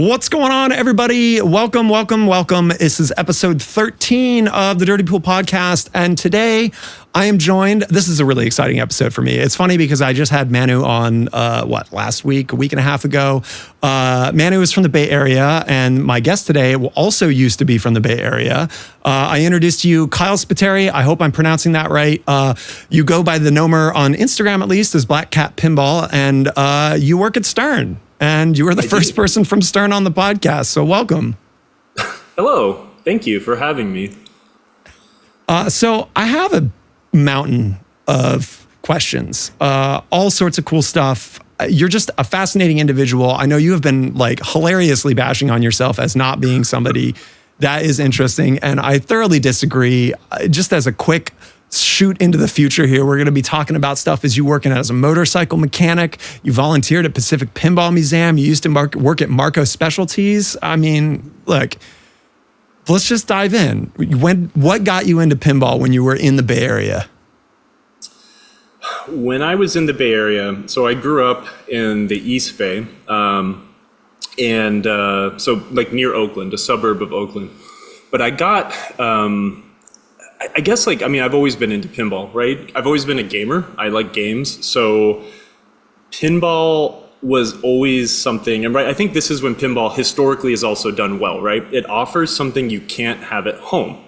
What's going on, everybody? Welcome. This is episode 13 of the Dirty Pool podcast. And today I am joined, this is a really exciting episode for me. It's funny because I just had Manu on, last week, a week and a half ago. Manu is from the Bay Area, and my guest today also used to be from the Bay Area. I introduced you, Kyle Spiteri. I hope I'm pronouncing that right. You go by the nomer on Instagram, at least, as Black Cat Pinball, and you work at Stern. And you were the first person from Stern on the podcast, so welcome. Hello, thank you for having me. So I have a mountain of questions, all sorts of cool stuff. You're just a fascinating individual. I know you have been like hilariously bashing on yourself as not being somebody that is interesting, and I thoroughly disagree. Just as a quick shoot into the future here, we're going to be talking about stuff as you working as a motorcycle mechanic. You volunteered at Pacific Pinball Museum. You used to work at Marco Specialties. I mean, look, let's just dive in. What got you into pinball when you were in the Bay Area? When I was in the Bay Area, so I grew up in the East Bay, so like near Oakland, a suburb of Oakland. But I got I've always been into pinball, right? I've always been a gamer. I like games. So pinball was always something, and right, I think this is when pinball historically is also done well, right? It offers something you can't have at home,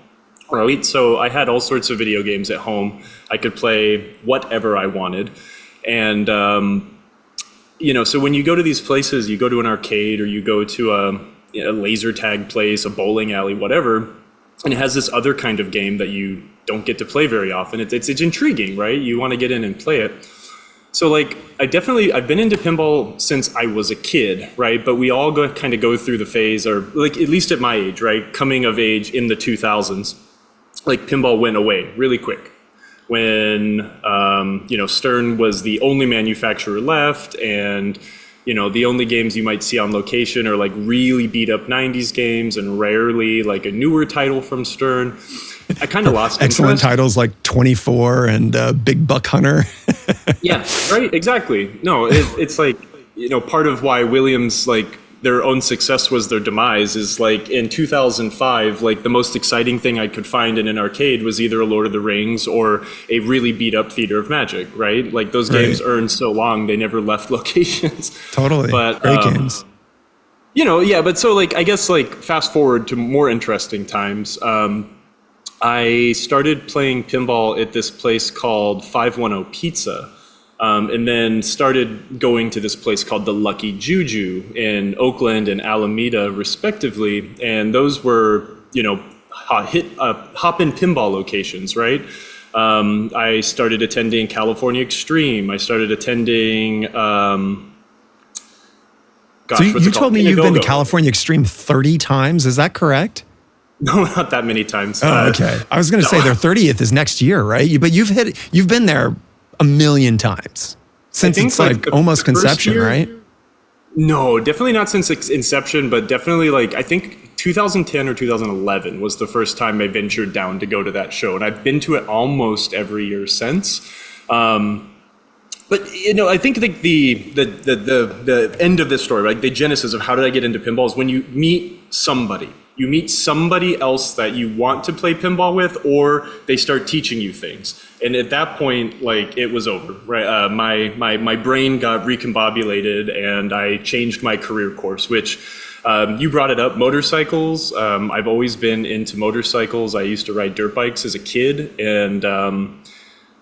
right? So I had all sorts of video games at home. I could play whatever I wanted. And, so when you go to these places, you go to an arcade or you go to a laser tag place, a bowling alley, whatever, and it has this other kind of game that you don't get to play very often. It's intriguing, right? You want to get in and play it. So like, I've been into pinball since I was a kid, right? But we all kind of go through the phase, or like at least at my age, right? Coming of age in the 2000s, like pinball went away really quick. When, Stern was the only manufacturer left, and the only games you might see on location are like really beat up 90s games and rarely like a newer title from Stern. I kind of lost excellent interest. Titles like 24 and Big Buck Hunter. Yeah, right, exactly. No, it's like, part of why Williams, like their own success was their demise is like in 2005, like the most exciting thing I could find in an arcade was either a Lord of the Rings or a really beat up Theater of Magic, right? Like those games earned so long, they never left locations. Totally, but, great games. But so like, I guess like fast forward to more interesting times. I started playing pinball at this place called 510 Pizza. And then started going to this place called the Lucky Juju in Oakland and Alameda, respectively. And those were, hop-in pinball locations, right? I started attending California Extreme. I started attending, So you told me you've been to California Extreme 30 times. Is that correct? No, not that many times. Oh, okay. I was going to say their 30th is next year, right? But you've been there a million times since it's like almost conception, right? No, definitely not since inception, but definitely like I think 2010 or 2011 was the first time I ventured down to go to that show, and I've been to it almost every year since. But I think like the end of this story, like the genesis of how did I get into pinball is when you meet somebody. You meet somebody else that you want to play pinball with, or they start teaching you things. And at that point, like it was over, right? My brain got recombobulated and I changed my career course, which you brought it up, motorcycles. I've always been into motorcycles. I used to ride dirt bikes as a kid. And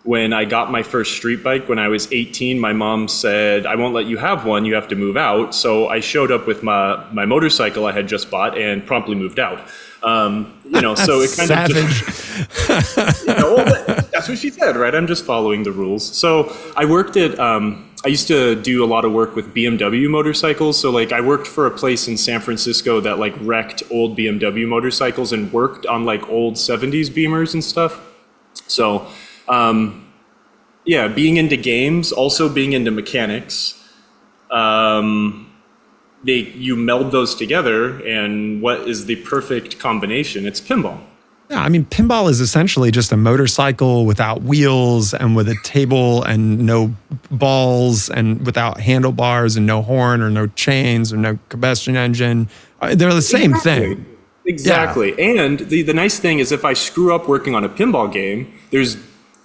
when I got my first street bike when I was 18, my mom said, I won't let you have one, you have to move out. So I showed up with my motorcycle I had just bought and promptly moved out. So it kind savage. of just, that's what she said, right? I'm just following the rules. So I worked at, I used to do a lot of work with BMW motorcycles. So like I worked for a place in San Francisco that like wrecked old BMW motorcycles and worked on like old 70s Beamers and stuff. So, being into games, also being into mechanics, you meld those together, and what is the perfect combination? It's pinball. Yeah, I mean, pinball is essentially just a motorcycle without wheels and with a table and no balls and without handlebars and no horn or no chains or no combustion engine. They're the same thing. Exactly. Yeah. And the nice thing is if I screw up working on a pinball game, there's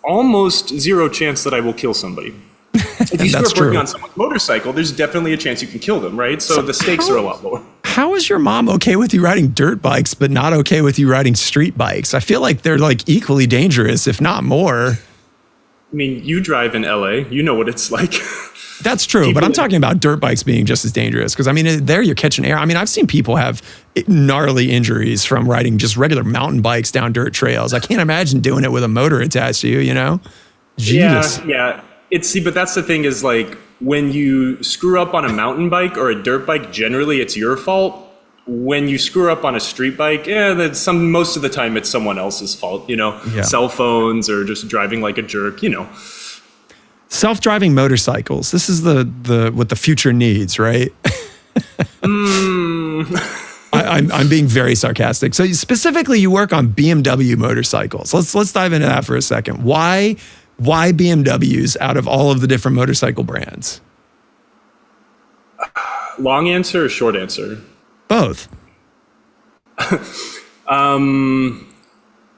almost zero chance that I will kill somebody. If you screw up working on someone's motorcycle, there's definitely a chance you can kill them, right? So the stakes are a lot lower. How is your mom okay with you riding dirt bikes, but not okay with you riding street bikes? I feel like they're like equally dangerous, if not more. I mean, you drive in LA, you know what it's like. That's true, but I'm talking about dirt bikes being just as dangerous because, I mean, there you're catching air. I mean, I've seen people have gnarly injuries from riding just regular mountain bikes down dirt trails. I can't imagine doing it with a motor attached to you, you know? Jesus. Yeah. But that's the thing is like when you screw up on a mountain bike or a dirt bike, generally it's your fault. When you screw up on a street bike, most of the time it's someone else's fault, you know, cell phones or just driving like a jerk, you know. Self-driving motorcycles. This is what the future needs, right? I'm being very sarcastic. So specifically, you work on BMW motorcycles. Let's dive into that for a second. Why BMWs out of all of the different motorcycle brands? Long answer or short answer? Both.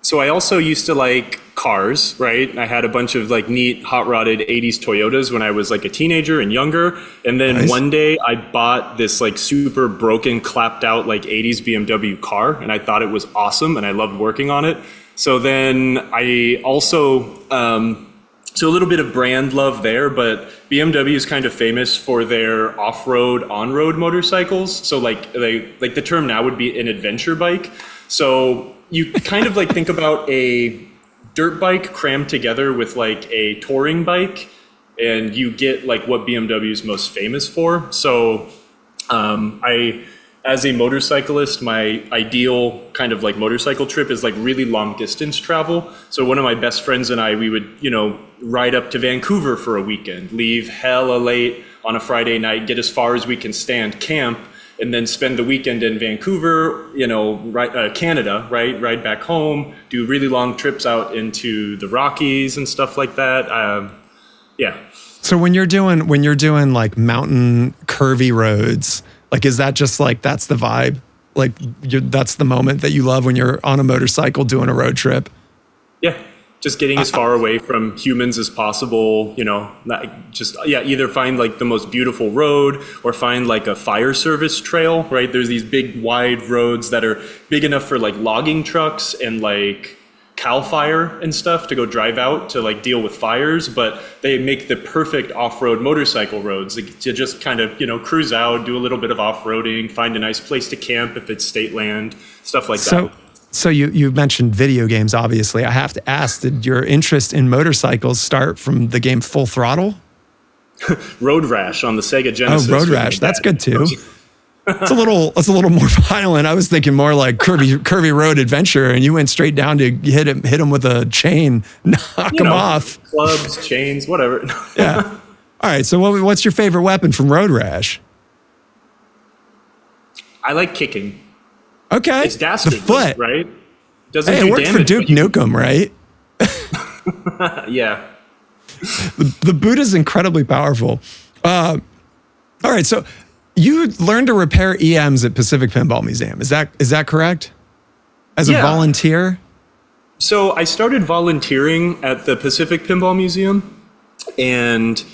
So I also used to like cars, right? I had a bunch of like neat hot rodded 80s Toyotas when I was like a teenager and younger. And then one day I bought this like super broken, clapped out like 80s BMW car. And I thought it was awesome and I loved working on it. So then I also, so a little bit of brand love there, but BMW is kind of famous for their off-road, on-road motorcycles. So like the term now would be an adventure bike. So you kind of like think about a dirt bike crammed together with like a touring bike, and you get like what BMW is most famous for. So as a motorcyclist, my ideal kind of like motorcycle trip is like really long distance travel. So one of my best friends and I, we would, ride up to Vancouver for a weekend, leave hella late on a Friday night, get as far as we can stand, camp, and then spend the weekend in Vancouver, Canada, right? Ride back home, do really long trips out into the Rockies and stuff like that. So when you're doing like mountain curvy roads, like, is that just like, that's the vibe? Like that's the moment that you love when you're on a motorcycle doing a road trip? Yeah. Just getting as far away from humans as possible, either find like the most beautiful road or find like a fire service trail, right? There's these big wide roads that are big enough for like logging trucks and like Cal Fire and stuff to go drive out to like deal with fires, but they make the perfect off-road motorcycle roads to just kind of, cruise out, do a little bit of off-roading, find a nice place to camp if it's state land, stuff like that. So you mentioned video games, obviously. I have to ask, did your interest in motorcycles start from the game Full Throttle? Road Rash on the Sega Genesis. Oh, Road Rash. That's good too. It's a little more violent. I was thinking more like curvy road adventure, and you went straight down to hit him with a chain, knock him off. Clubs, chains, whatever. Yeah. All right. So what's your favorite weapon from Road Rash? I like kicking. Okay. It's dastardly, the foot, right? Doesn't it do worked damage, for Duke Nukem, right? Yeah. The boot is incredibly powerful. All right, so you learned to repair EMs at Pacific Pinball Museum. Is that correct? As a volunteer? So I started volunteering at the Pacific Pinball Museum and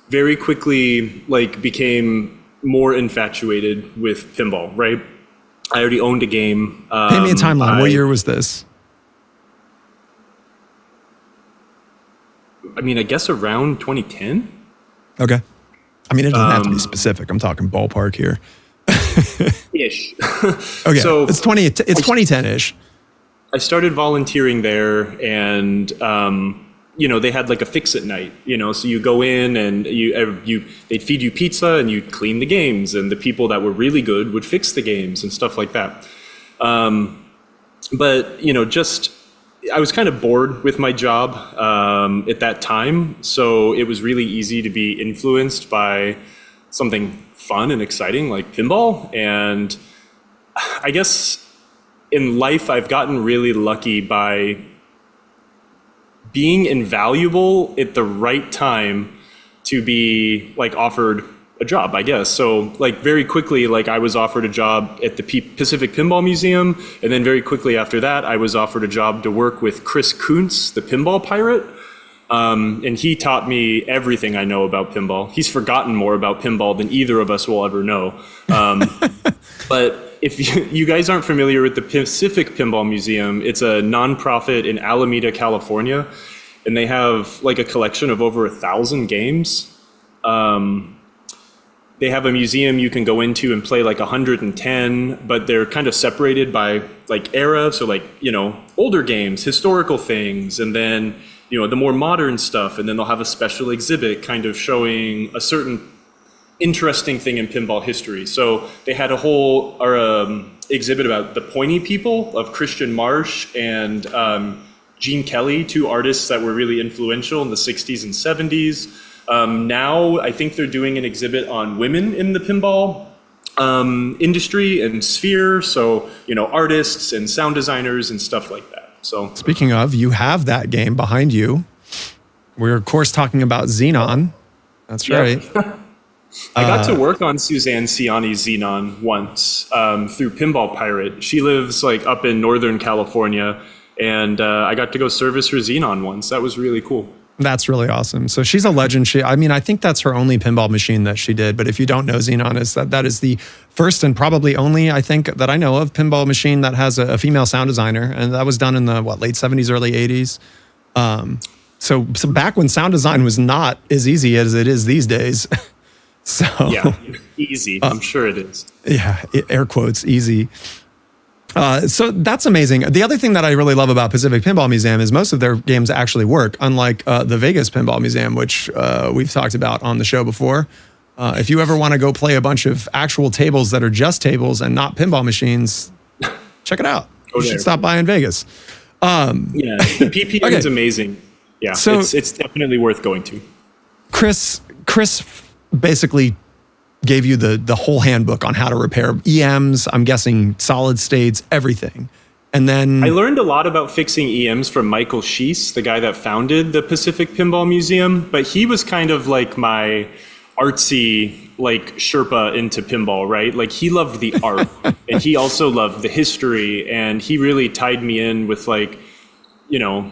very quickly became more infatuated with pinball, right? I already owned a game. Paint me a timeline. What year was this? I mean, I guess around 2010. Okay. I mean, it doesn't have to be specific. I'm talking ballpark here. Ish. Okay. So it's 2010-ish. I started volunteering there, and they had like a fix-it night. So you go in and they'd feed you pizza and you'd clean the games, and the people that were really good would fix the games and stuff like that. But I was kind of bored with my job at that time, so it was really easy to be influenced by something fun and exciting like pinball. And I guess in life, I've gotten really lucky by being invaluable at the right time to be like offered a job, I guess. So like very quickly, like I was offered a job at the Pacific Pinball Museum. And then very quickly after that, I was offered a job to work with Chris Kuntz, the pinball pirate. And he taught me everything I know about pinball. He's forgotten more about pinball than either of us will ever know. But if you guys aren't familiar with the Pacific Pinball Museum, it's a nonprofit in Alameda, California. And they have like a collection of over 1,000 games. They have a museum you can go into and play like 110, but they're kind of separated by like era. So like, you know, older games, historical things, and then, you know, the more modern stuff. And then they'll have a special exhibit kind of showing a certain interesting thing in pinball history. So they had a whole exhibit about the Pointy People of Christian Marsh and Gene Kelly, two artists that were really influential in the 60s and 70s. Now I think they're doing an exhibit on women in the pinball industry and sphere. So, you know, artists and sound designers and stuff like that. So speaking of, you have that game behind you. We're of course talking about Xenon. That's right. I got to work on Suzanne Ciani's Xenon once through Pinball Pirate. She lives like up in Northern California, and I got to go service her Xenon once. That was really cool. That's really awesome. So she's a legend. I mean, I think that's her only pinball machine that she did. But if you don't know, Xenon that is the first and probably only, I think, that I know of pinball machine that has a female sound designer. And that was done in the, late 70s, early 80s. So back when sound design was not as easy as it is these days. So yeah, easy. I'm sure it is. Yeah, air quotes, easy. So that's amazing. The other thing that I really love about Pacific Pinball Museum is most of their games actually work, unlike the Vegas Pinball Museum, which we've talked about on the show before. If you ever want to go play a bunch of actual tables that are just tables and not pinball machines, check it out. You should stop by in Vegas. Yeah, the PPM is amazing. Yeah, so it's definitely worth going to. Chris basically gave you the whole handbook on how to repair EMs, I'm guessing solid states, everything. And then I learned a lot about fixing EMs from Michael Schiess, the guy that founded the Pacific Pinball Museum, but he was kind of like my artsy, like Sherpa into pinball, right? Like he loved the art and he also loved the history, and he really tied me in with like, you know,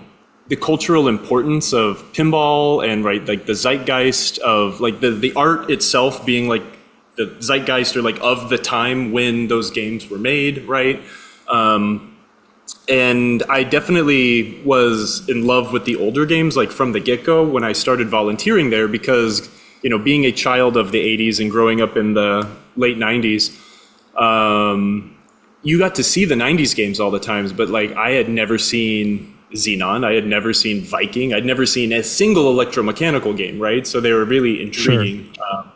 the cultural importance of pinball and like the zeitgeist of like the art itself being like the zeitgeist or like of the time when those games were made, right? And I definitely was in love with the older games, like from the get-go when I started volunteering there, because, you know, being a child of the 80s and growing up in the late 90s, you got to see the 90s games all the times, but like I had never seen Xenon, I had never seen Viking, I'd never seen a single electromechanical game, right? So they were really intriguing. Sure.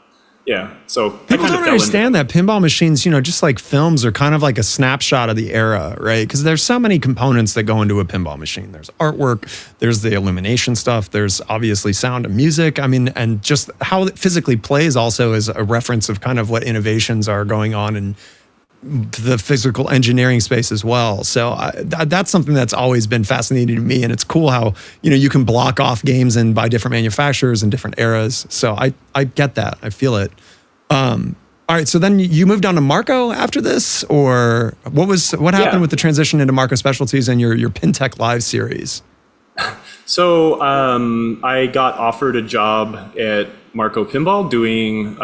Yeah, so people don't understand that pinball machines, you know, just like films are kind of like a snapshot of the era, right? Because there's so many components that go into a pinball machine. There's artwork, there's the illumination stuff, there's obviously sound and music. I mean, and just how it physically plays also is a reference of kind of what innovations are going on in the physical engineering space as well. So that's something that's always been fascinating to me. And it's cool how, you know, you can block off games and by different manufacturers and different eras. So I get that. I feel it. All right. So then you moved on to Marco after this, or what happened with the transition into Marco Specialties and your PinTech Live series? So I got offered a job at Marco Pinball doing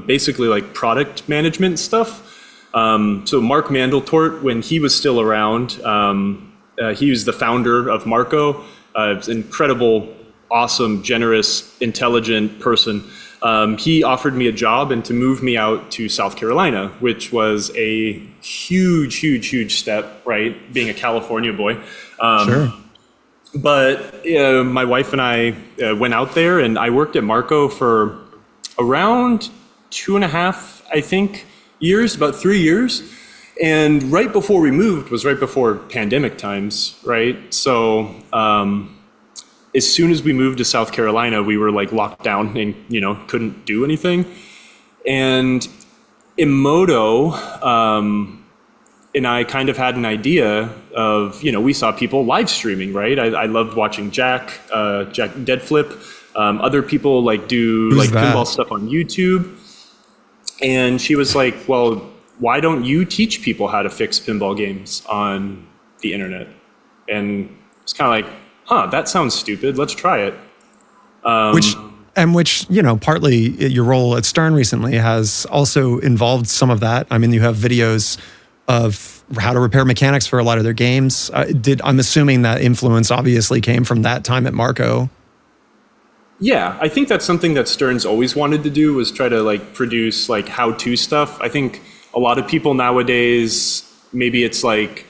basically like product management stuff. So Mark Mandeltort, when he was still around, he was the founder of Marco, an incredible, awesome, generous, intelligent person. He offered me a job and to move me out to South Carolina, which was a huge, huge, huge step, right? Being a California boy. Sure. But my wife and I went out there, and I worked at Marco for around 2.5, I think, years, about 3 years. And right before we moved was right before pandemic times, right? So as soon as we moved to South Carolina, we were like locked down and, you know, couldn't do anything. And Emoto, and I kind of had an idea of, we saw people live streaming, right? I loved watching Jack Deadflip, other people like do Who's like that? pinball stuff on YouTube. And she was like, well, why don't you teach people how to fix pinball games on the internet? And it's kind of like, that sounds stupid. Let's try it. Which, partly your role at Stern recently has also involved some of that. I mean, you have videos of how to repair mechanics for a lot of their games. I'm assuming that influence obviously came from that time at Marco. Yeah, I think that's something that Stern's always wanted to do, was try to like produce like how-to stuff. I think a lot of people nowadays, maybe it's like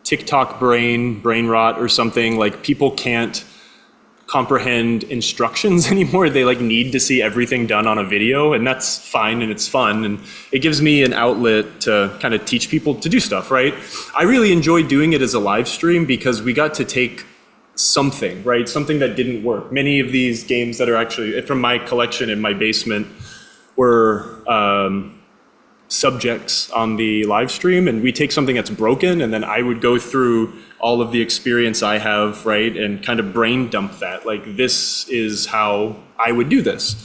TikTok brain rot or something, like people can't comprehend instructions anymore. They like need to see everything done on a video, and that's fine and it's fun, and it gives me an outlet to kind of teach people to do stuff, right? I really enjoy doing it as a live stream because we got to take something, right? Something that didn't work. Many of these games that are actually from my collection in my basement were subjects on the live stream, and we take something that's broken, and then I would go through all of the experience I have, right, and kind of brain dump that. Like, this is how I would do this.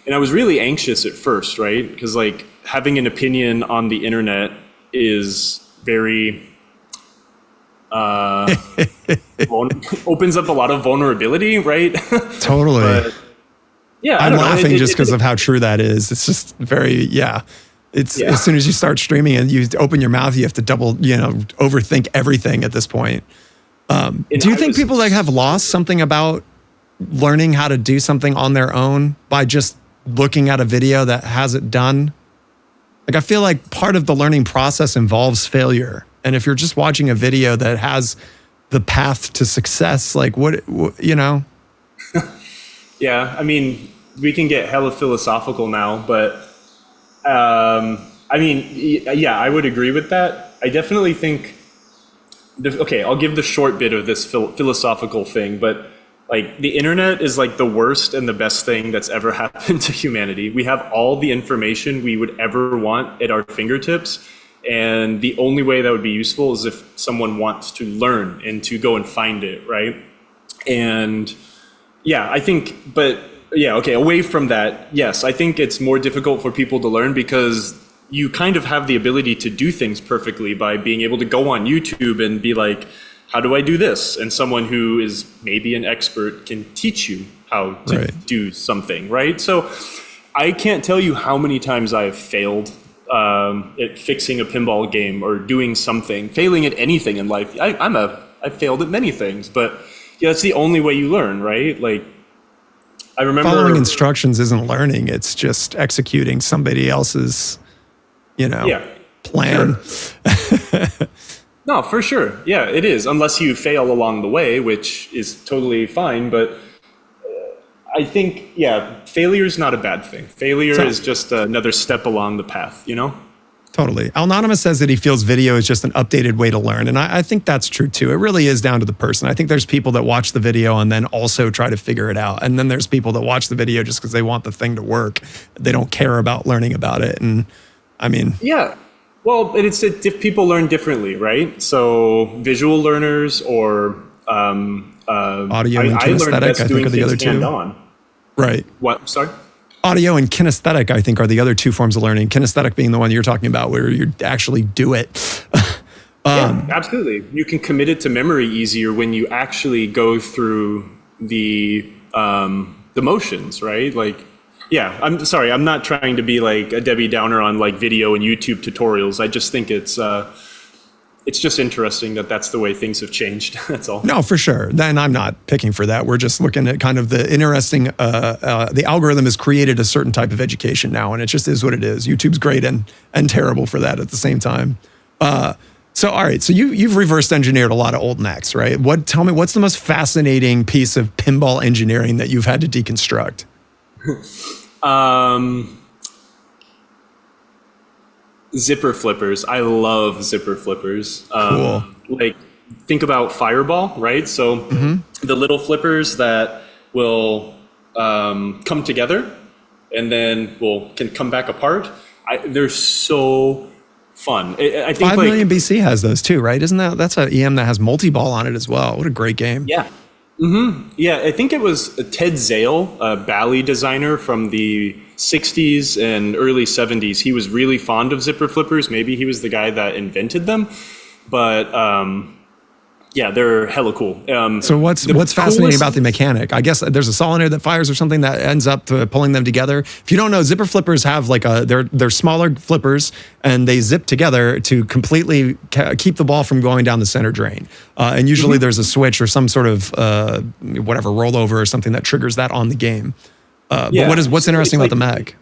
And I was really anxious at first, right? Because like having an opinion on the internet is very opens up a lot of vulnerability, right? Totally. But, yeah, I'm laughing just because of how true that is. It's just very, It's as soon as you start streaming and you open your mouth, you have to overthink everything at this point. Do you think people like have lost something about learning how to do something on their own by just looking at a video that has it done? Like, I feel like part of the learning process involves failure. And if you're just watching a video that has the path to success, like what Yeah, I mean, we can get hella philosophical now, but I would agree with that. I definitely think, I'll give the short bit of this philosophical thing, but like the internet is like the worst and the best thing that's ever happened to humanity. We have all the information we would ever want at our fingertips. And the only way that would be useful is if someone wants to learn and to go and find it, right? And away from that, yes, I think it's more difficult for people to learn because you kind of have the ability to do things perfectly by being able to go on YouTube and be like, how do I do this? And someone who is maybe an expert can teach you how to do something, right? So I can't tell you how many times I've failed at fixing a pinball game or doing something, failing at anything in life. I failed at many things, but that's the only way you learn, right? Like, I remember following instructions isn't learning; it's just executing somebody else's, plan. Sure. No, for sure. Yeah, it is. Unless you fail along the way, which is totally fine. But I think, failure is not a bad thing. Failure is just another step along the path, Totally. Anonymous says that he feels video is just an updated way to learn. And I think that's true too. It really is down to the person. I think there's people that watch the video and then also try to figure it out. And then there's people that watch the video just because they want the thing to work. They don't care about learning about it. And I mean... Yeah. Well, if people learn differently, right? So visual learners or... audio and kinesthetic, I think, are the other two. Hands-on. Right. What? Sorry? Audio and kinesthetic, I think, are the other two forms of learning. Kinesthetic being the one you're talking about, where you actually do it. Yeah, absolutely. You can commit it to memory easier when you actually go through the motions, right? Like, yeah, I'm sorry, I'm not trying to be like a Debbie Downer on like video and YouTube tutorials. I just think it's just interesting that that's the way things have changed. That's all. No, for sure. Then I'm not picking for that. We're just looking at kind of the interesting, the algorithm has created a certain type of education now, and it just is what it is. YouTube's great and terrible for that at the same time. So, all right. So you've reverse engineered a lot of old mechs, right? Tell me, what's the most fascinating piece of pinball engineering that you've had to deconstruct? Zipper flippers. I love zipper flippers. Cool. Like, think about Fireball, right? So the little flippers that will come together and then can come back apart. They're so fun. I think 5 million BC has those too, right? Isn't that's an EM that has multi-ball on it as well? What a great game. Yeah. Yeah, I think it was Ted Zale, a Bally designer from the 60s and early 70s. He was really fond of zipper flippers. Maybe he was the guy that invented them. But yeah, they're hella cool. So what's fascinating about the mechanic? I guess there's a solenoid that fires or something that ends up pulling them together. If you don't know, zipper flippers have like they're smaller flippers and they zip together to completely keep the ball from going down the center drain. And usually there's a switch or some sort of whatever rollover or something that triggers that on the game. But what's interesting about the mech?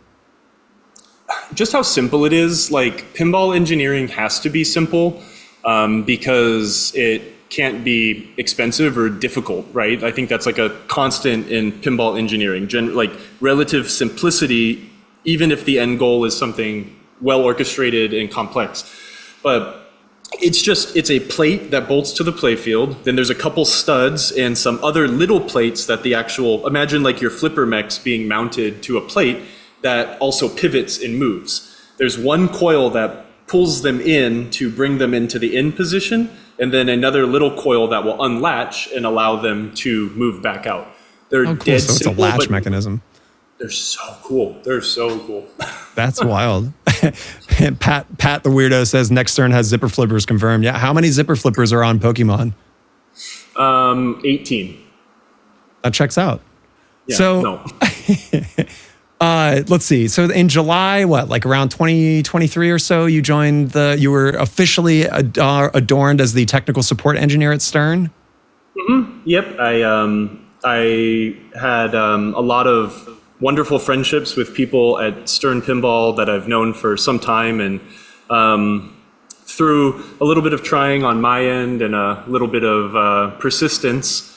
Just how simple it is. Like pinball engineering has to be simple because it can't be expensive or difficult, right? I think that's like a constant in pinball engineering, like relative simplicity, even if the end goal is something well orchestrated and complex. But it's a plate that bolts to the playfield. Then there's a couple studs and some other little plates that imagine like your flipper mechs being mounted to a plate that also pivots and moves. There's one coil that pulls them in to bring them into the in position, and then another little coil that will unlatch and allow them to move back out. They're dead so simple, it's a latch mechanism. They're so cool. They're so cool. That's wild. Pat the weirdo says next Stern has zipper flippers confirmed. Yeah, how many zipper flippers are on Pokemon? 18. That checks out. Yeah, so no. Let's see. So in July, like around 2023 or so, you were officially adorned as the technical support engineer at Stern. Yep. I had a lot of wonderful friendships with people at Stern Pinball that I've known for some time, and through a little bit of trying on my end and a little bit of persistence,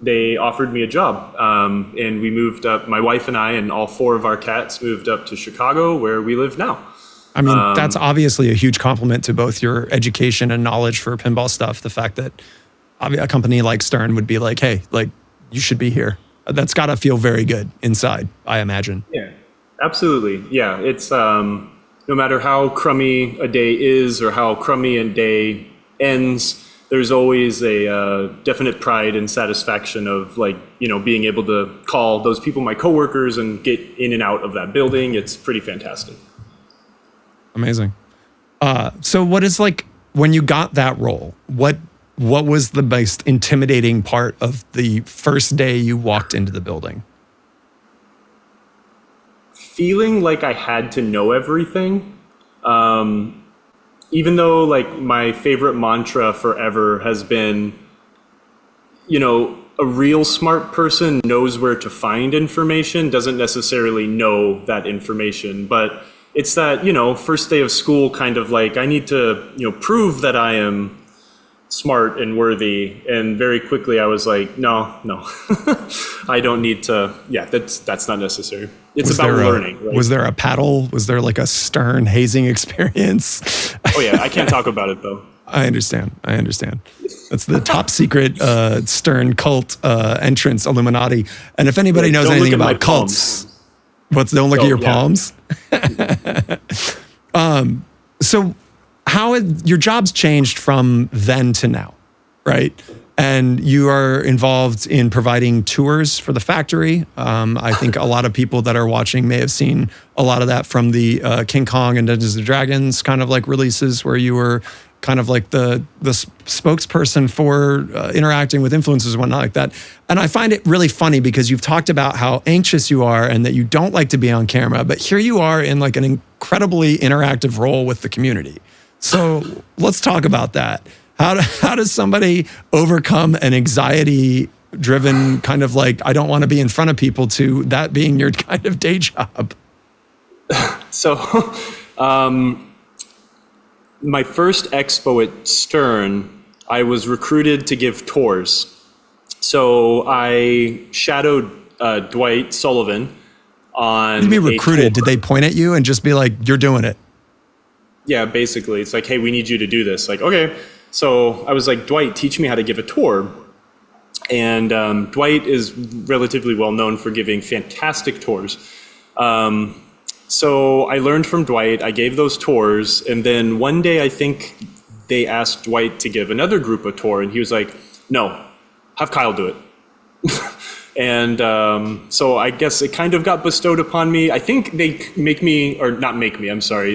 they offered me a job, and we moved up. My wife and I and all 4 of our cats moved up to Chicago, where we live now. I mean, that's obviously a huge compliment to both your education and knowledge for pinball stuff. The fact that a company like Stern would be like, hey, like, you should be here. That's got to feel very good inside, I imagine. Yeah, absolutely. Yeah, it's no matter how crummy a day is or how crummy a day ends, there's always a definite pride and satisfaction of being able to call those people my coworkers and get in and out of that building. It's pretty fantastic. Amazing. So what is when you got that role, what was the most intimidating part of the first day you walked into the building? Feeling like I had to know everything. Even though my favorite mantra forever has been, a real smart person knows where to find information, doesn't necessarily know that information, but it's that, first day of school kind of I need to, prove that I am smart and worthy. And very quickly I was like, no, I don't need to. Yeah, that's not necessary. It's about learning. Right? Was there a paddle? Was there a Stern hazing experience? Oh yeah, I can't talk about it though. I understand. That's the top secret Stern cult entrance Illuminati. And if anybody knows anything about cults, don't look at your palms. So how your job's changed from then to now, right? And you are involved in providing tours for the factory. I think a lot of people that are watching may have seen a lot of that from the King Kong and Dungeons and Dragons kind of releases, where you were kind of the spokesperson for interacting with influencers and whatnot like that. And I find it really funny because you've talked about how anxious you are and that you don't like to be on camera, but here you are in an incredibly interactive role with the community. So let's talk about that. How does somebody overcome an anxiety-driven kind of I don't want to be in front of people to that being your kind of day job? So my first expo at Stern, I was recruited to give tours. So I shadowed Dwight Sullivan on. What do you mean recruited? Did they point at you and just be like, "You're doing it"? Yeah, basically, it's hey, we need you to do this. Okay. So I was like, Dwight, teach me how to give a tour. And Dwight is relatively well known for giving fantastic tours. So I learned from Dwight, I gave those tours, and then one day I think they asked Dwight to give another group a tour, and he was like, no, have Kyle do it. And so I guess it kind of got bestowed upon me. I think they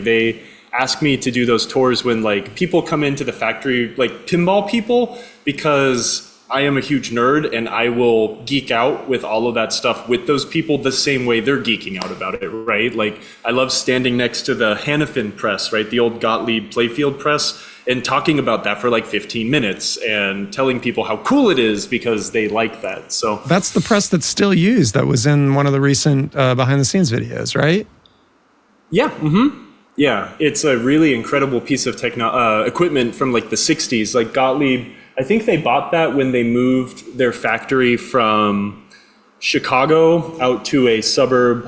they ask me to do those tours when like people come into the factory, like pinball people, because I am a huge nerd and I will geek out with all of that stuff with those people the same way they're geeking out about it, right? Like I love standing next to the Hannafin press, right? The old Gottlieb playfield press, and talking about that for like 15 minutes and telling people how cool it is because they like that. So that's the press that's still used. That was in one of the recent behind the scenes videos, right? Yeah. Mm-hmm. Yeah. It's a really incredible piece of equipment from like the 60s. Like Gottlieb, I think they bought that when they moved their factory from Chicago out to a suburb,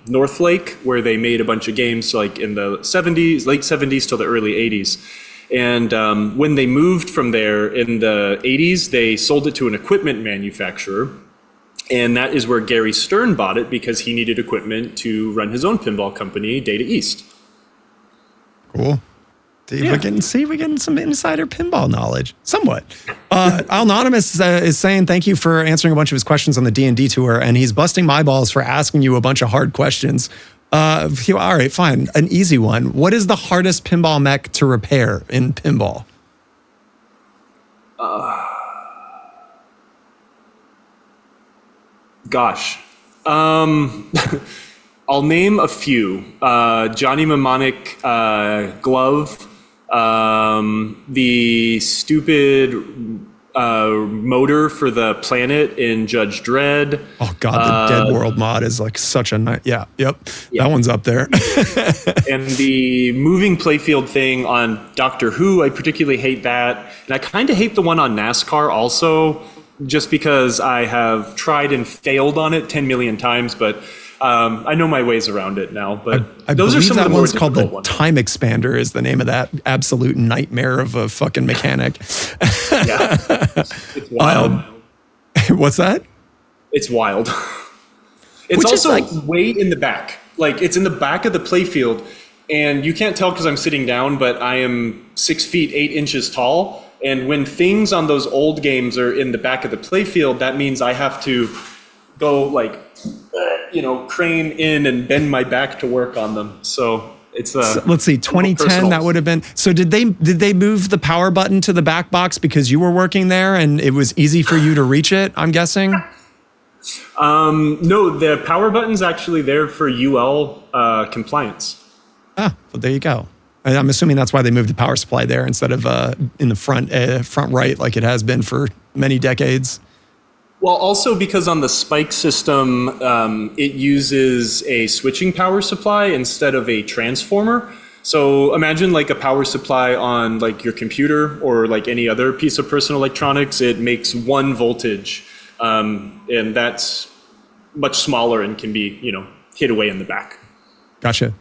Northlake, where they made a bunch of games like in the 70s, late 70s till the early 80s. And when they moved from there in the 80s, they sold it to an equipment manufacturer. And that is where Gary Stern bought it because he needed equipment to run his own pinball company, Data East. Cool. We're getting some insider pinball knowledge, somewhat. Anonymous is saying thank you for answering a bunch of his questions on the D&D tour, and he's busting my balls for asking you a bunch of hard questions. All right, fine. An easy one. What is the hardest pinball mech to repair in pinball? Gosh. I'll name a few. Johnny Mnemonic glove. The stupid motor for the planet in Judge Dredd. Oh God, the Dead World mod is like such a nice. Yeah, yep. That one's up there. And the moving playfield thing on Doctor Who, I particularly hate that. And I kind of hate the one on NASCAR also, just because I have tried and failed on it 10 million times, but I know my ways around it now. But I those are some of the more difficult called the ones. Time Expander is the name of that absolute nightmare of a fucking mechanic. Yeah, it's wild. What's that? It's wild. It's Which also is like way in the back. Like it's in the back of the playfield, and you can't tell because I'm sitting down, but I am 6 feet 8 inches tall. And when things on those old games are in the back of the playfield, that means I have to go like, crane in and bend my back to work on them. So it's let's see, 2010. That would have been. So did they move the power button to the back box because you were working there and it was easy for you to reach it? I'm guessing. No, the power button's actually there for UL compliance. Well, there you go. And I'm assuming that's why they moved the power supply there instead of in the front right like it has been for many decades. Well, also because on the Spike system, it uses a switching power supply instead of a transformer. So imagine like a power supply on like your computer or like any other piece of personal electronics. It makes one voltage, and that's much smaller and can be, hid away in the back. Gotcha.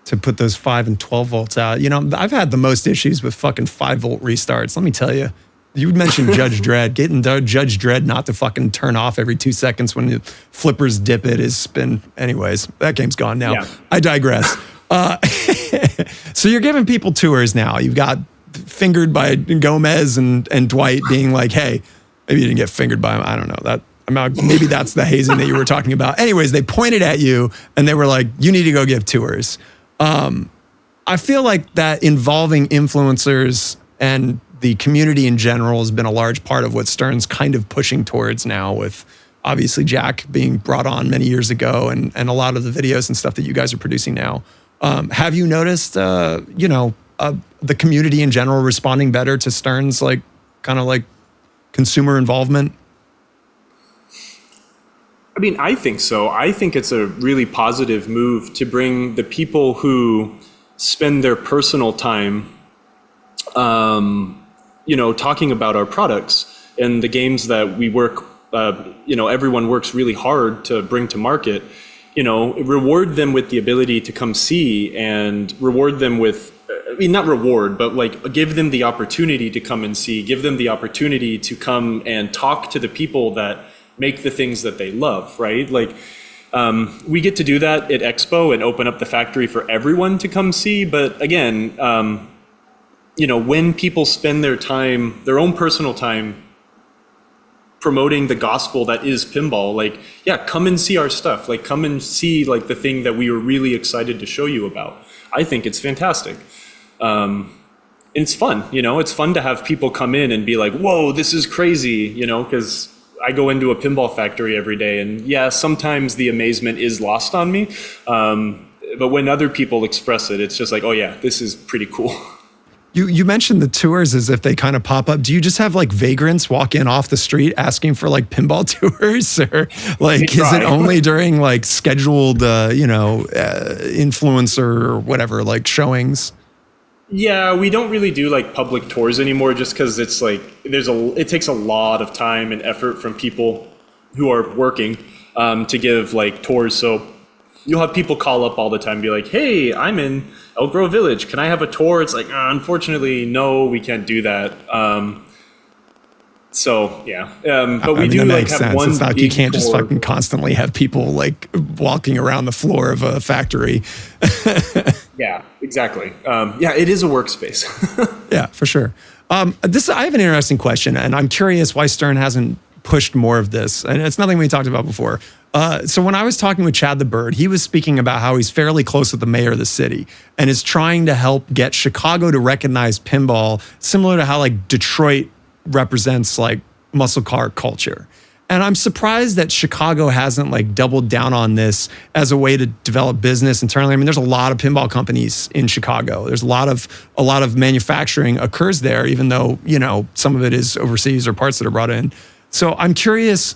To put those 5 and 12 volts out. I've had the most issues with fucking 5-volt restarts. Let me tell you. You mentioned Judge Dredd. Getting Judge Dredd not to fucking turn off every 2 seconds when the flippers dip it has been... Anyways, that game's gone now. Yeah. I digress. So you're giving people tours now. You've got fingered by Gomez and Dwight being like, hey, maybe you didn't get fingered by him. I don't know. Maybe that's the hazing that you were talking about. Anyways, they pointed at you and they were like, you need to go give tours. I feel like that involving influencers and the community in general has been a large part of what Stern's kind of pushing towards now, with obviously Jack being brought on many years ago and a lot of the videos and stuff that you guys are producing now. Have you noticed, the community in general responding better to Stern's kind of consumer involvement? I mean, I think so. I think it's a really positive move to bring the people who spend their personal time talking about our products and the games that we work, everyone works really hard to bring to market, reward them with the ability to come see and reward them with, not reward, but give them the opportunity to come and see, give them the opportunity to come and talk to the people that make the things that they love, right? We get to do that at Expo and open up the factory for everyone to come see. But again, when people spend their time, their own personal time, promoting the gospel that is pinball, like, yeah, come and see our stuff. Like, come and see like the thing that we were really excited to show you about. I think it's fantastic. And it's fun, it's fun to have people come in and be like, whoa, this is crazy, because I go into a pinball factory every day, and yeah, sometimes the amazement is lost on me. But when other people express it, it's just like, oh yeah, this is pretty cool. You mentioned the tours as if they kind of pop up. Do you just have like vagrants walk in off the street asking for like pinball tours, or like is it only during like scheduled, influencer or whatever, like showings? Yeah, we don't really do like public tours anymore, just because it's like it takes a lot of time and effort from people who are working to give like tours. So you'll have people call up all the time and be like, hey, I'm in Elk Grove Village. Can I have a tour? It's like, unfortunately, no, we can't do that. So yeah, but we do like have sense. One. It's not, you can't just fucking constantly have people like walking around the floor of a factory. Yeah, exactly. Yeah, it is a workspace. Yeah, for sure. I have an interesting question, and I'm curious why Stern hasn't pushed more of this. And it's nothing we talked about before. So when I was talking with Chad the Bird, he was speaking about how he's fairly close with the mayor of the city and is trying to help get Chicago to recognize pinball, similar to how like Detroit represents like muscle car culture. And I'm surprised that Chicago hasn't like doubled down on this as a way to develop business internally. I mean, there's a lot of pinball companies in Chicago. There's a lot of manufacturing occurs there, even though, some of it is overseas or parts that are brought in. So I'm curious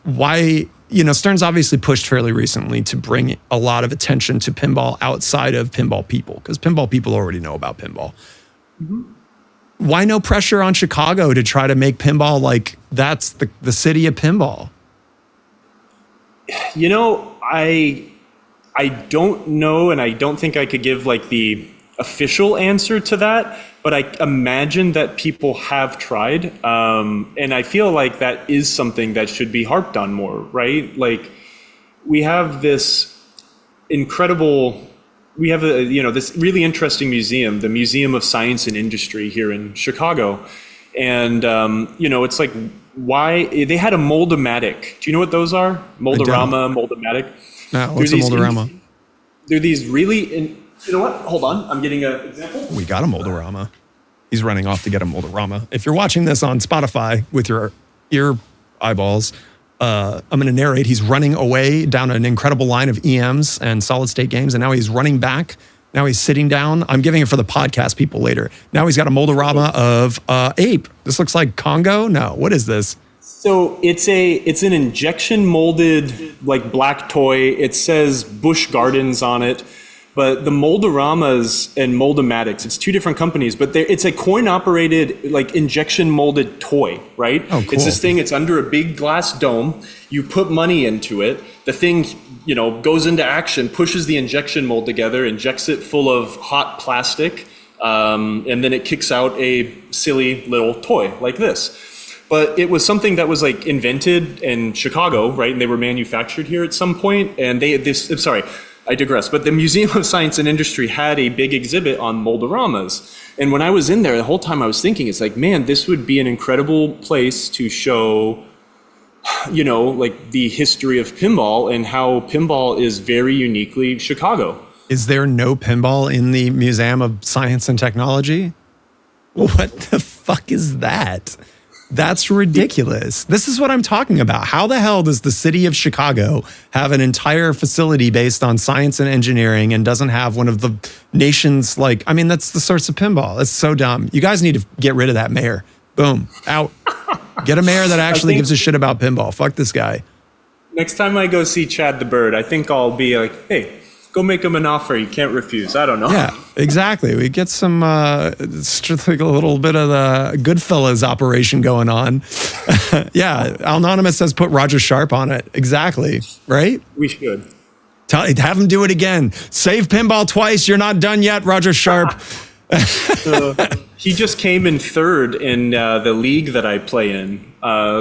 why, Stern's obviously pushed fairly recently to bring a lot of attention to pinball outside of pinball people, because pinball people already know about pinball. Mm-hmm. Why no pressure on Chicago to try to make pinball like that's the city of pinball? I don't know, and I don't think I could give like the official answer to that, but I imagine that people have tried. And I feel like that is something that should be harped on more, right? Like we have this this really interesting museum, the Museum of Science and Industry here in Chicago. And, it's like, why they had a Mold-O-Matic. Do you know what those are? Mold-O-Rama, Mold-O-Matic. No, what's a Mold-O-Rama? They're these really, you know what? Hold on. I'm getting an example. We got a Mold-O-Rama. He's running off to get a Mold-O-Rama. If you're watching this on Spotify with your ear eyeballs, I'm going to narrate. He's running away down an incredible line of EMs and solid state games, and now he's running back. Now he's sitting down. I'm giving it for the podcast people later. Now he's got a Mold-O-Rama of ape. This looks like Congo. No, what is this? So it's an injection molded like black toy. It says Busch Gardens on it. But the Mold-O-Ramas and Mold-O-Matics, it's two different companies, but it's a coin-operated, like injection molded toy, right? Oh, cool. It's this thing, it's under a big glass dome. You put money into it. The thing, goes into action, pushes the injection mold together, injects it full of hot plastic, and then it kicks out a silly little toy like this. But it was something that was like invented in Chicago, right? And they were manufactured here at some point, and I digress, but the Museum of Science and Industry had a big exhibit on Mold-O-Ramas. And when I was in there, the whole time I was thinking, it's like, man, this would be an incredible place to show, like the history of pinball and how pinball is very uniquely Chicago. Is there no pinball in the Museum of Science and Technology? What the fuck is that? That's ridiculous. This is what I'm talking about. How the hell does the city of Chicago have an entire facility based on science and engineering and doesn't have one of the nation's that's the source of pinball. That's so dumb. You guys need to get rid of that mayor. Boom, out. Get a mayor that actually gives a shit about pinball. Fuck this guy. Next time I go see Chad the Bird, I think I'll be like, hey, go make him an offer you can't refuse. I don't know. Yeah, exactly. We get some like a little bit of the Goodfellas operation going on. Yeah, Anonymous says put Roger Sharpe on it. Exactly, right? We should. Have him do it again. Save pinball twice. You're not done yet, Roger Sharpe. He just came in third in the league that I play in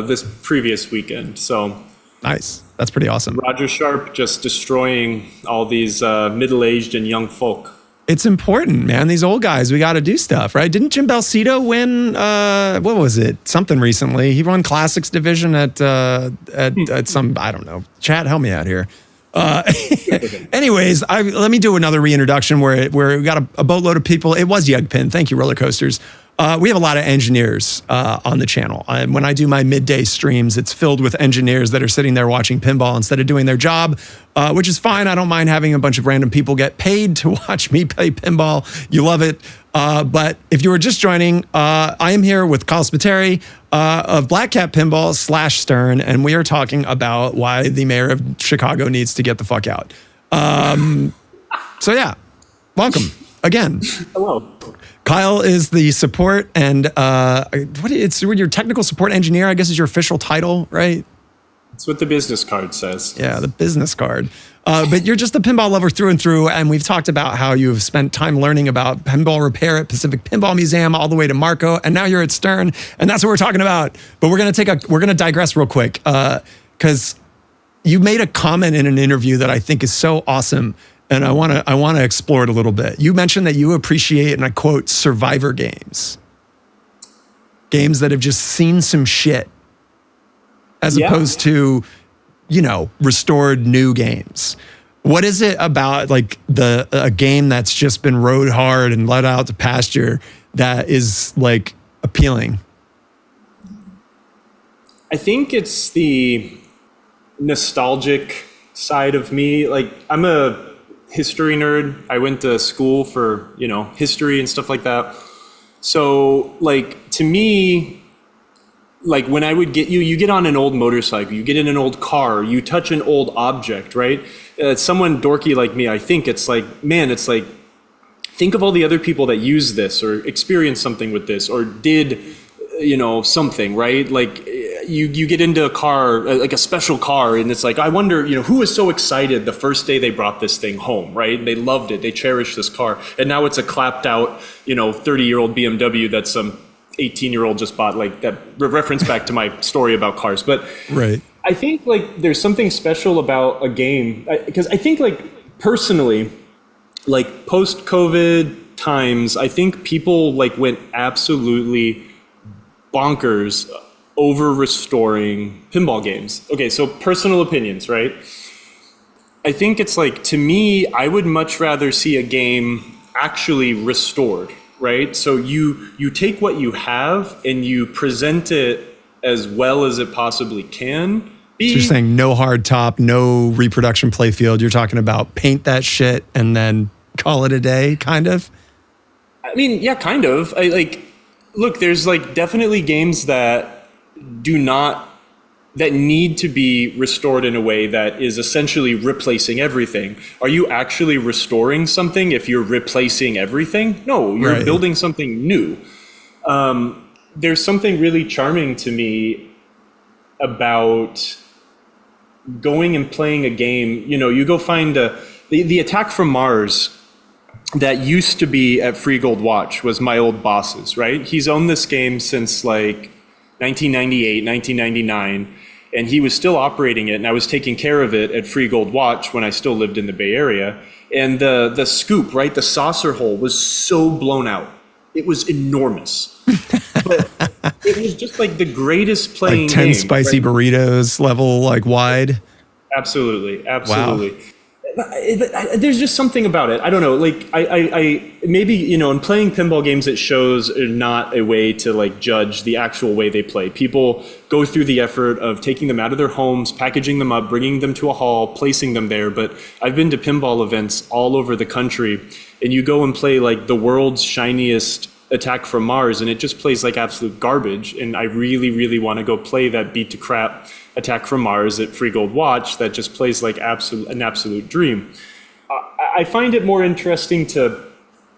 this previous weekend. So nice. That's pretty awesome. Roger Sharpe just destroying all these middle-aged and young folk. It's important, man. These old guys, we got to do stuff, right? Didn't Jim Balsito win, what was it? Something recently. He won Classics Division at some, I don't know. Chat, help me out here. Anyways, let me do another reintroduction where we got a boatload of people. It was Yegpin. Thank you, Roller Coasters. We have a lot of engineers on the channel. When I do my midday streams, it's filled with engineers that are sitting there watching pinball instead of doing their job, which is fine. I don't mind having a bunch of random people get paid to watch me play pinball. You love it. But if you were just joining, I am here with Kyle Spiteri of Black Cat Pinball / Stern, and we are talking about why the mayor of Chicago needs to get the fuck out. So yeah, welcome again. Hello. Kyle is the support and it's your technical support engineer, I guess is your official title, right? That's what the business card says. Yeah, the business card. But you're just a pinball lover through and through, and we've talked about how you've spent time learning about pinball repair at Pacific Pinball Museum all the way to Marco, and now you're at Stern, and that's what we're talking about. But we're gonna digress real quick because you made a comment in an interview that I think is so awesome. And I want to explore it a little bit. You mentioned that you appreciate, and I quote, survivor games. Games that have just seen some shit as opposed to, restored new games. What is it about like a game that's just been rode hard and let out to pasture that is like appealing? I think it's the nostalgic side of me. Like, I'm a history nerd. I went to school for, history and stuff like that. So, like, to me, like, when I would you get on an old motorcycle, you get in an old car, you touch an old object, right? Someone dorky like me, I think it's like, think of all the other people that use this or experienced something with this or did, something, right? Like, you get into a car, like a special car, and it's like, I wonder, who was so excited the first day they brought this thing home, right? And they loved it. They cherished this car. And now it's a clapped out, 30-year-old BMW that some 18-year-old just bought, like that reference back to my story about cars. But right. I think like there's something special about a game because I think like personally, like post-COVID times, I think people like went absolutely bonkers over restoring pinball games. Okay, so personal opinions, right? I think it's like, to me, I would much rather see a game actually restored, right? So you take what you have and you present it as well as it possibly can be. So you're saying no hard top, no reproduction playfield. You're talking about paint that shit and then call it a day, kind of? I mean, yeah, kind of. Look, there's like definitely games that need to be restored in a way that is essentially replacing everything. Are you actually restoring something if you're replacing everything? No, you're building something new. There's something really charming to me about going and playing a game. You go find the Attack from Mars that used to be at Free Gold Watch was my old boss's, right? He's owned this game since like 1998, 1999, and he was still operating it, and I was taking care of it at Free Gold Watch when I still lived in the Bay Area. And the scoop, right, the saucer hole was so blown out. It was enormous. But it was just like the greatest playing like 10 game, spicy right? burritos level, like wide. Absolutely. Wow. There's just something about it. I don't know. Like I maybe, in playing pinball games, it shows not a way to like judge the actual way they play. People go through the effort of taking them out of their homes, packaging them up, bringing them to a hall, placing them there. But I've been to pinball events all over the country, and you go and play like the world's shiniest Attack from Mars, and it just plays like absolute garbage. And I really, really want to go play that beat to crap Attack from Mars at Free Gold Watch that just plays like an absolute dream. I find it more interesting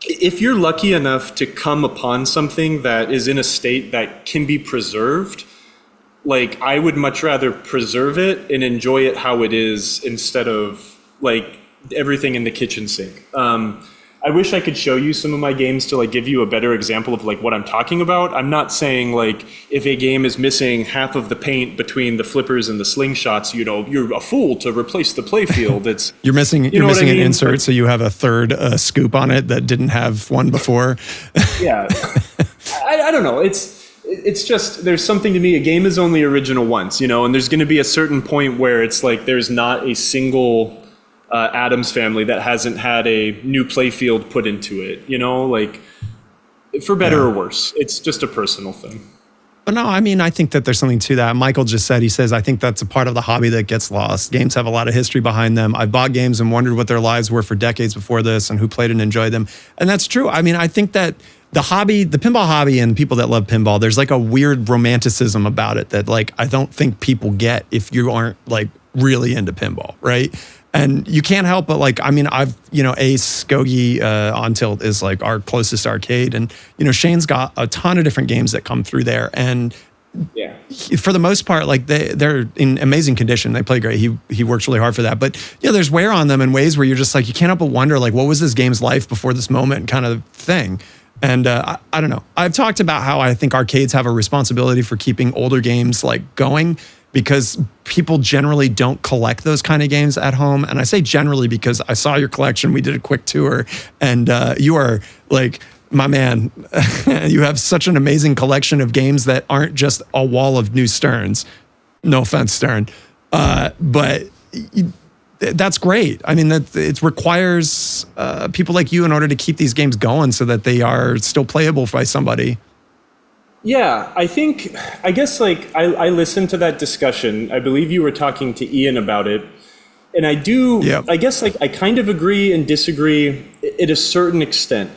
if you're lucky enough to come upon something that is in a state that can be preserved, like I would much rather preserve it and enjoy it how it is instead of like everything in the kitchen sink. I wish I could show you some of my games to like give you a better example of like what I'm talking about. I'm not saying like if a game is missing half of the paint between the flippers and the slingshots, you know, you're a fool to replace the playfield. It's you're missing an insert, so you have a third scoop on it that didn't have one before. Yeah, I don't know. It's just, there's something to me, a game is only original once, you know, and there's going to be a certain point where it's like there's not a single Addams family that hasn't had a new playfield put into it, you know, like for better or worse. It's just a personal thing. But no, I mean, I think that there's something to that. Michael just said, he says, I think that's a part of the hobby that gets lost. Games have a lot of history behind them. I bought games and wondered what their lives were for decades before this and who played and enjoyed them. And that's true. I mean, I think that the pinball hobby and people that love pinball, there's like a weird romanticism about it that like, I don't think people get if you aren't like really into pinball, right? And you can't help but like, I mean, Ace, Skogie on Tilt is like our closest arcade. And, you know, Shane's got a ton of different games that come through there. And for the most part, like they're in amazing condition. They play great. He works really hard for that. But yeah, there's wear on them in ways where you're just like, you can't help but wonder like, what was this game's life before this moment kind of thing. And I don't know. I've talked about how I think arcades have a responsibility for keeping older games like going, because people generally don't collect those kind of games at home. And I say generally because I saw your collection. We did a quick tour, and you are like, my man, you have such an amazing collection of games that aren't just a wall of new Sterns. No offense, Stern. But that's great. I mean, it requires people like you in order to keep these games going so that they are still playable by somebody. Yeah, I guess like I listened to that discussion. I believe you were talking to Ian about it. And I guess like I kind of agree and disagree at a certain extent.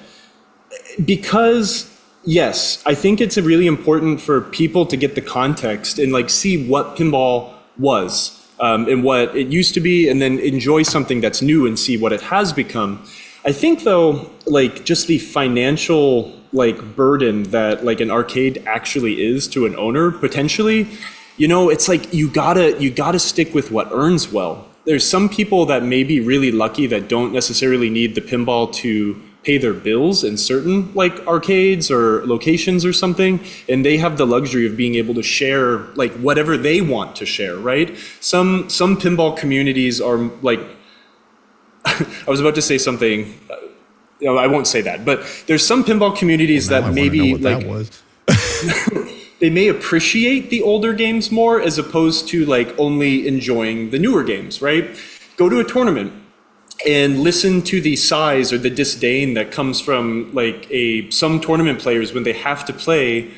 Because yes, I think it's really important for people to get the context and like see what pinball was and what it used to be, and then enjoy something that's new and see what it has become. I think though, like just the financial like burden that like an arcade actually is to an owner potentially, you know, it's like you gotta stick with what earns well. There's some people that may be really lucky that don't necessarily need the pinball to pay their bills in certain like arcades or locations or something, and they have the luxury of being able to share like whatever they want to share, right? Some pinball communities are like I was about to say something, I won't say that, but there's some pinball communities that maybe like they may appreciate the older games more as opposed to like only enjoying the newer games, right? Go to a tournament and listen to the sighs or the disdain that comes from like some tournament players when they have to play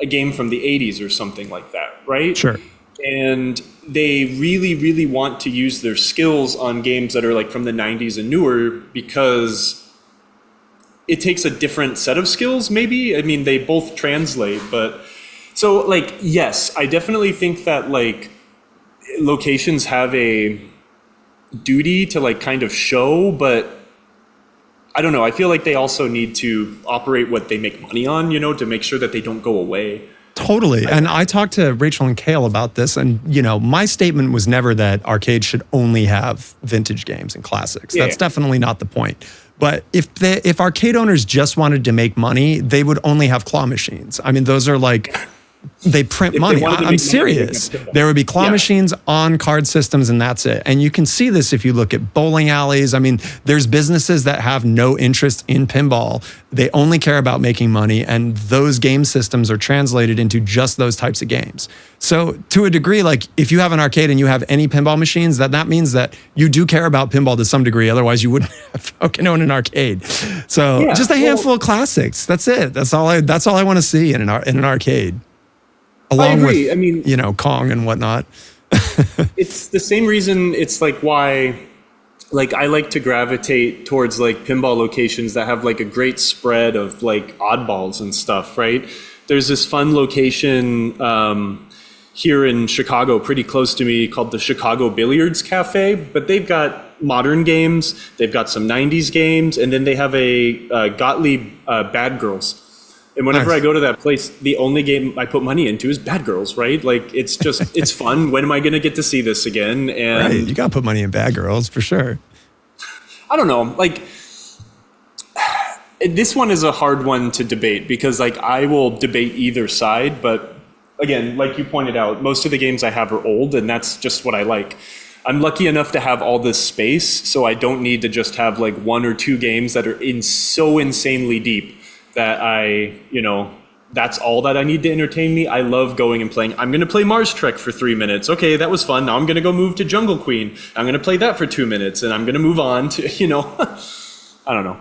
a game from the 80s or something like that, right? Sure. And they really, really want to use their skills on games that are like from the 90s and newer because it takes a different set of skills, maybe. I mean, they both translate, but so like, yes, I definitely think that like locations have a duty to like kind of show, but I don't know. I feel like they also need to operate what they make money on, you know, to make sure that they don't go away. Totally. And I talked to Rachel and Kale about this, and you know, my statement was never that arcades should only have vintage games and classics. That's definitely not the point. But if arcade owners just wanted to make money, they would only have claw machines. I mean, those are like, they print money. I'm serious. There would be claw machines on card systems, and that's it. And you can see this if you look at bowling alleys. I mean, there's businesses that have no interest in pinball. They only care about making money, and those game systems are translated into just those types of games. So to a degree, like if you have an arcade and you have any pinball machines, that means that you do care about pinball to some degree. Otherwise, you wouldn't have fucking own an arcade. So just a handful of classics. That's it. That's all I want to see in an arcade. Along with, I mean, you know, Kong and whatnot. It's the same reason it's like why like I like to gravitate towards like pinball locations that have like a great spread of like oddballs and stuff, right? There's this fun location here in Chicago, pretty close to me, called the Chicago Billiards Cafe, but they've got modern games, they've got some 90s games, and then they have a Gottlieb Bad Girls. And whenever I go to that place, the only game I put money into is Bad Girls, right? Like, it's just, it's fun. When am I going to get to see this again? And right. You got to put money in Bad Girls for sure. I don't know. Like, This one is a hard one to debate because like I will debate either side, but again, like you pointed out, most of the games I have are old, and that's just what I like. I'm lucky enough to have all this space, so I don't need to just have like 1 or 2 games that are so insanely deep that that's all that I need to entertain me. I love going and playing. I'm going to play Mars Trek for 3 minutes. Okay, that was fun. Now I'm going to go move to Jungle Queen. I'm going to play that for 2 minutes, and I'm going to move on to, I don't know.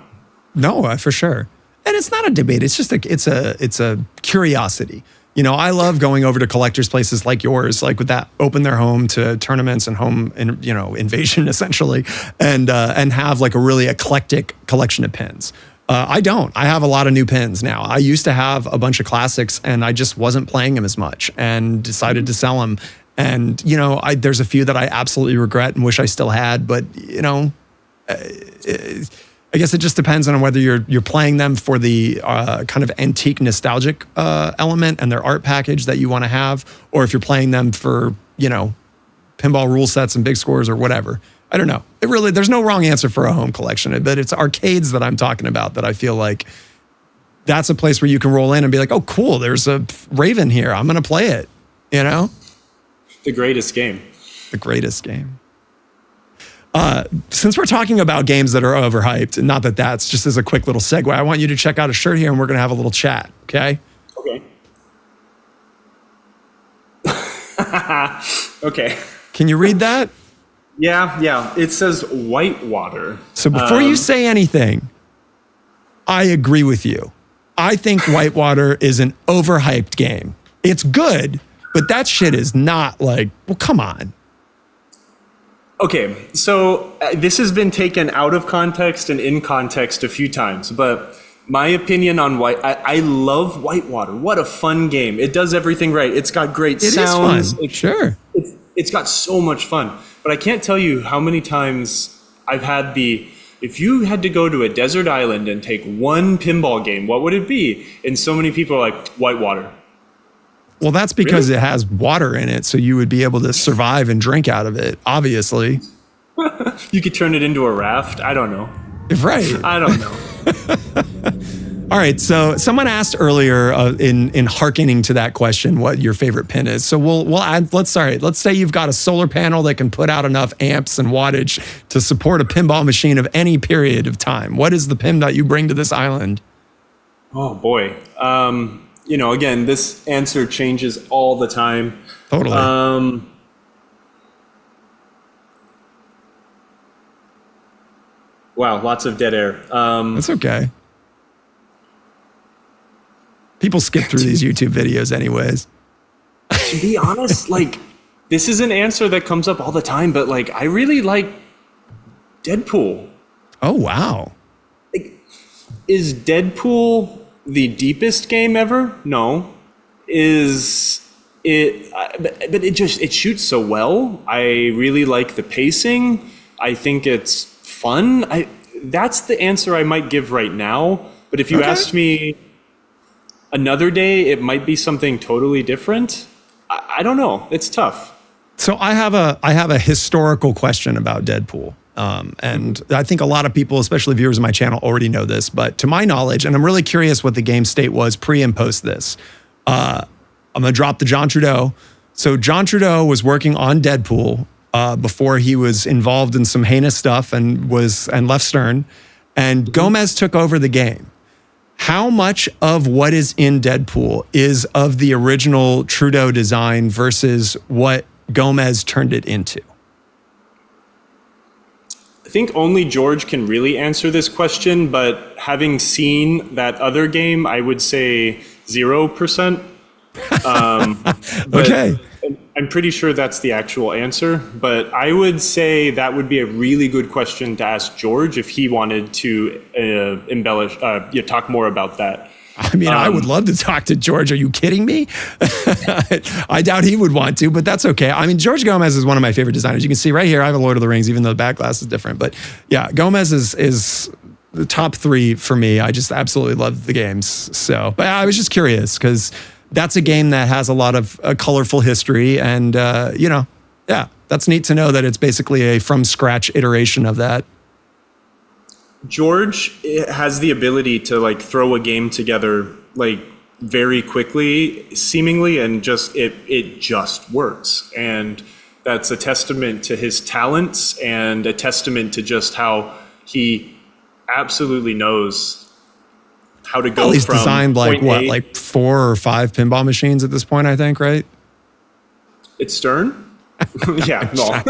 No, for sure. And it's not a debate. It's just it's a curiosity. I love going over to collectors' places like yours, like with that, open their home to tournaments and home, invasion essentially, and have like a really eclectic collection of pins. I don't. I have a lot of new pins now. I used to have a bunch of classics, and I just wasn't playing them as much, and decided to sell them. And there's a few that I absolutely regret and wish I still had, but I guess it just depends on whether you're playing them for the kind of antique nostalgic element and their art package that you want to have, or if you're playing them for, pinball rule sets and big scores or whatever. I don't know. There's no wrong answer for a home collection, but it's arcades that I'm talking about that I feel like that's a place where you can roll in and be like, oh, cool, there's a Raven here. I'm going to play it, The greatest game. The greatest game. Since we're talking about games that are overhyped, and not that that's just as a quick little segue, I want you to check out a shirt here and we're going to have a little chat. Okay. Okay. Okay. Can you read that? Yeah. It says Whitewater. So before you say anything, I agree with you. I think Whitewater is an overhyped game. It's good, but that shit is not like, well, come on. Okay, so this has been taken out of context and in context a few times, but my opinion on I love Whitewater. What a fun game. It does everything right. It's got great sounds. It is fun. Sure. It's got so much fun. But I can't tell you how many times I've had if you had to go to a desert island and take one pinball game, what would it be? And so many people are like, Whitewater. Well, that's because it has water in it, so you would be able to survive and drink out of it, obviously. You could turn it into a raft. I don't know. Right. I don't know. All right. So someone asked earlier in hearkening to that question what your favorite pin is. So we'll add. Let's say you've got a solar panel that can put out enough amps and wattage to support a pinball machine of any period of time. What is the pin that you bring to this island? Oh boy. Again, this answer changes all the time. Totally. Wow, lots of dead air. That's okay. People skip through these YouTube videos anyways. To be honest, this is an answer that comes up all the time, but I really like Deadpool. Oh, wow. Is Deadpool the deepest game ever? No. Is it? But it shoots so well. I really like the pacing. I think it's fun. That's the answer I might give right now. But if you asked me another day, it might be something totally different. I don't know. It's tough. So I have a historical question about Deadpool. And I think a lot of people, especially viewers of my channel, already know this, but to my knowledge, and I'm really curious what the game state was pre and post this, I'm going to drop the John Trudeau. So John Trudeau was working on Deadpool before he was involved in some heinous stuff and left Stern, and Gomez took over the game. How much of what is in Deadpool is of the original Trudeau design versus what Gomez turned it into? I think only George can really answer this question, but having seen that other game, I would say 0%. Okay. I'm pretty sure that's the actual answer, but I would say that would be a really good question to ask George if he wanted to embellish, talk more about that. I mean, I would love to talk to George. Are you kidding me? I doubt he would want to, but that's okay. I mean, George Gomez is one of my favorite designers. You can see right here, I have a Lord of the Rings, even though the back glass is different. But yeah, Gomez is the top 3 for me. I just absolutely love the games. So, but I was just curious because that's a game that has a lot of colorful history. And, yeah, that's neat to know that it's basically a from scratch iteration of that. George has the ability to like throw a game together like very quickly, seemingly, and just it just works. And that's a testament to his talents and a testament to just how he absolutely knows how to go. He's from designed like point what, A. like 4 or 5 pinball machines at this point, I think, right? It's Stern? Yeah, no.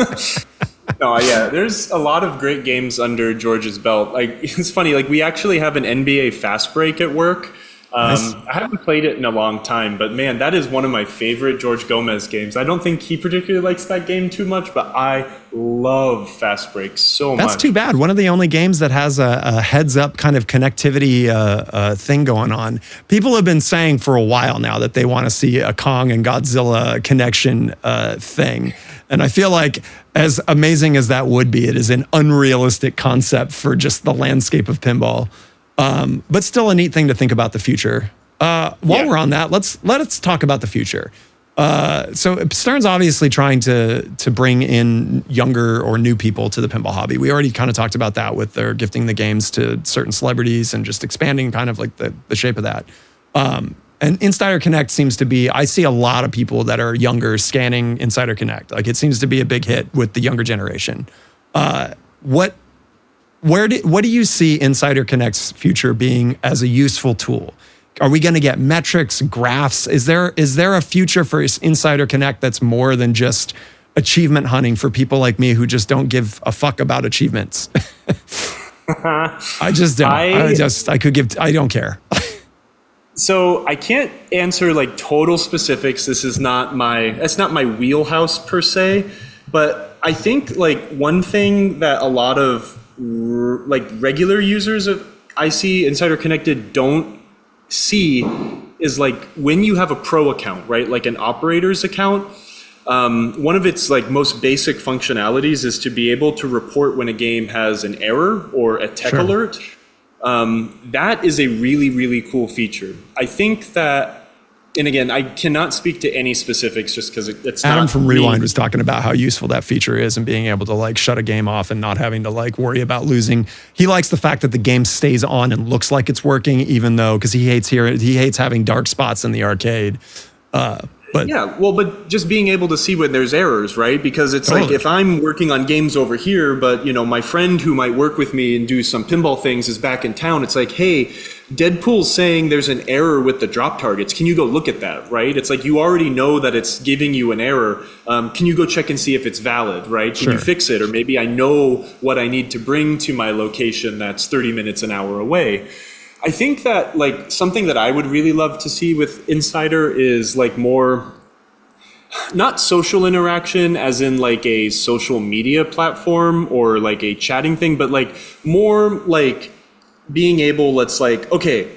No, yeah, there's a lot of great games under George's belt. Like, it's funny, like we actually have an NBA fast break at work. Nice. I haven't played it in a long time, but man, that is one of my favorite George Gomez games. I don't think he particularly likes that game too much, but I love fast break so much. That's too bad. One of the only games that has a heads up kind of connectivity thing going on. People have been saying for a while now that they want to see a Kong and Godzilla connection thing. And I feel like as amazing as that would be, it is an unrealistic concept for just the landscape of pinball. But still a neat thing to think about the future. While we're on that, let's talk about the future. So Stern's obviously trying to bring in younger or new people to the pinball hobby. We already kind of talked about that with their gifting the games to certain celebrities and just expanding kind of like the shape of that. And Insider Connect seems to be, I see a lot of people that are younger scanning Insider Connect. Like it seems to be a big hit with the younger generation. What do you see Insider Connect's future being as a useful tool? Are we going to get metrics, graphs? Is there a future for Insider Connect that's more than just achievement hunting for people like me who just don't give a fuck about achievements? I just don't. I don't care. So I can't answer like total specifics. That's not my wheelhouse per se, but I think like one thing that a lot of like regular users of IC Insider Connected don't see is like when you have a pro account, right? Like an operator's account, one of its like most basic functionalities is to be able to report when a game has an error or a tech alert. That is a really, really cool feature. I think that, and again, I cannot speak to any specifics just because it's Adam not from me. Rewind was talking about how useful that feature is and being able to like shut a game off and not having to like worry about losing. He likes the fact that the game stays on and looks like it's working, even though, because he hates having dark spots in the arcade. But just being able to see when there's errors, right? Because it's like if I'm working on games over here, but my friend who might work with me and do some pinball things is back in town. It's like, hey, Deadpool's saying there's an error with the drop targets. Can you go look at that, right? It's like you already know that it's giving you an error. Can you go check and see if it's valid, right? Can you fix it? Or maybe I know what I need to bring to my location that's 30 minutes an hour away. I think that like something that I would really love to see with Insider is like more, not social interaction as in like a social media platform or like a chatting thing, but like more like being able, let's like, okay,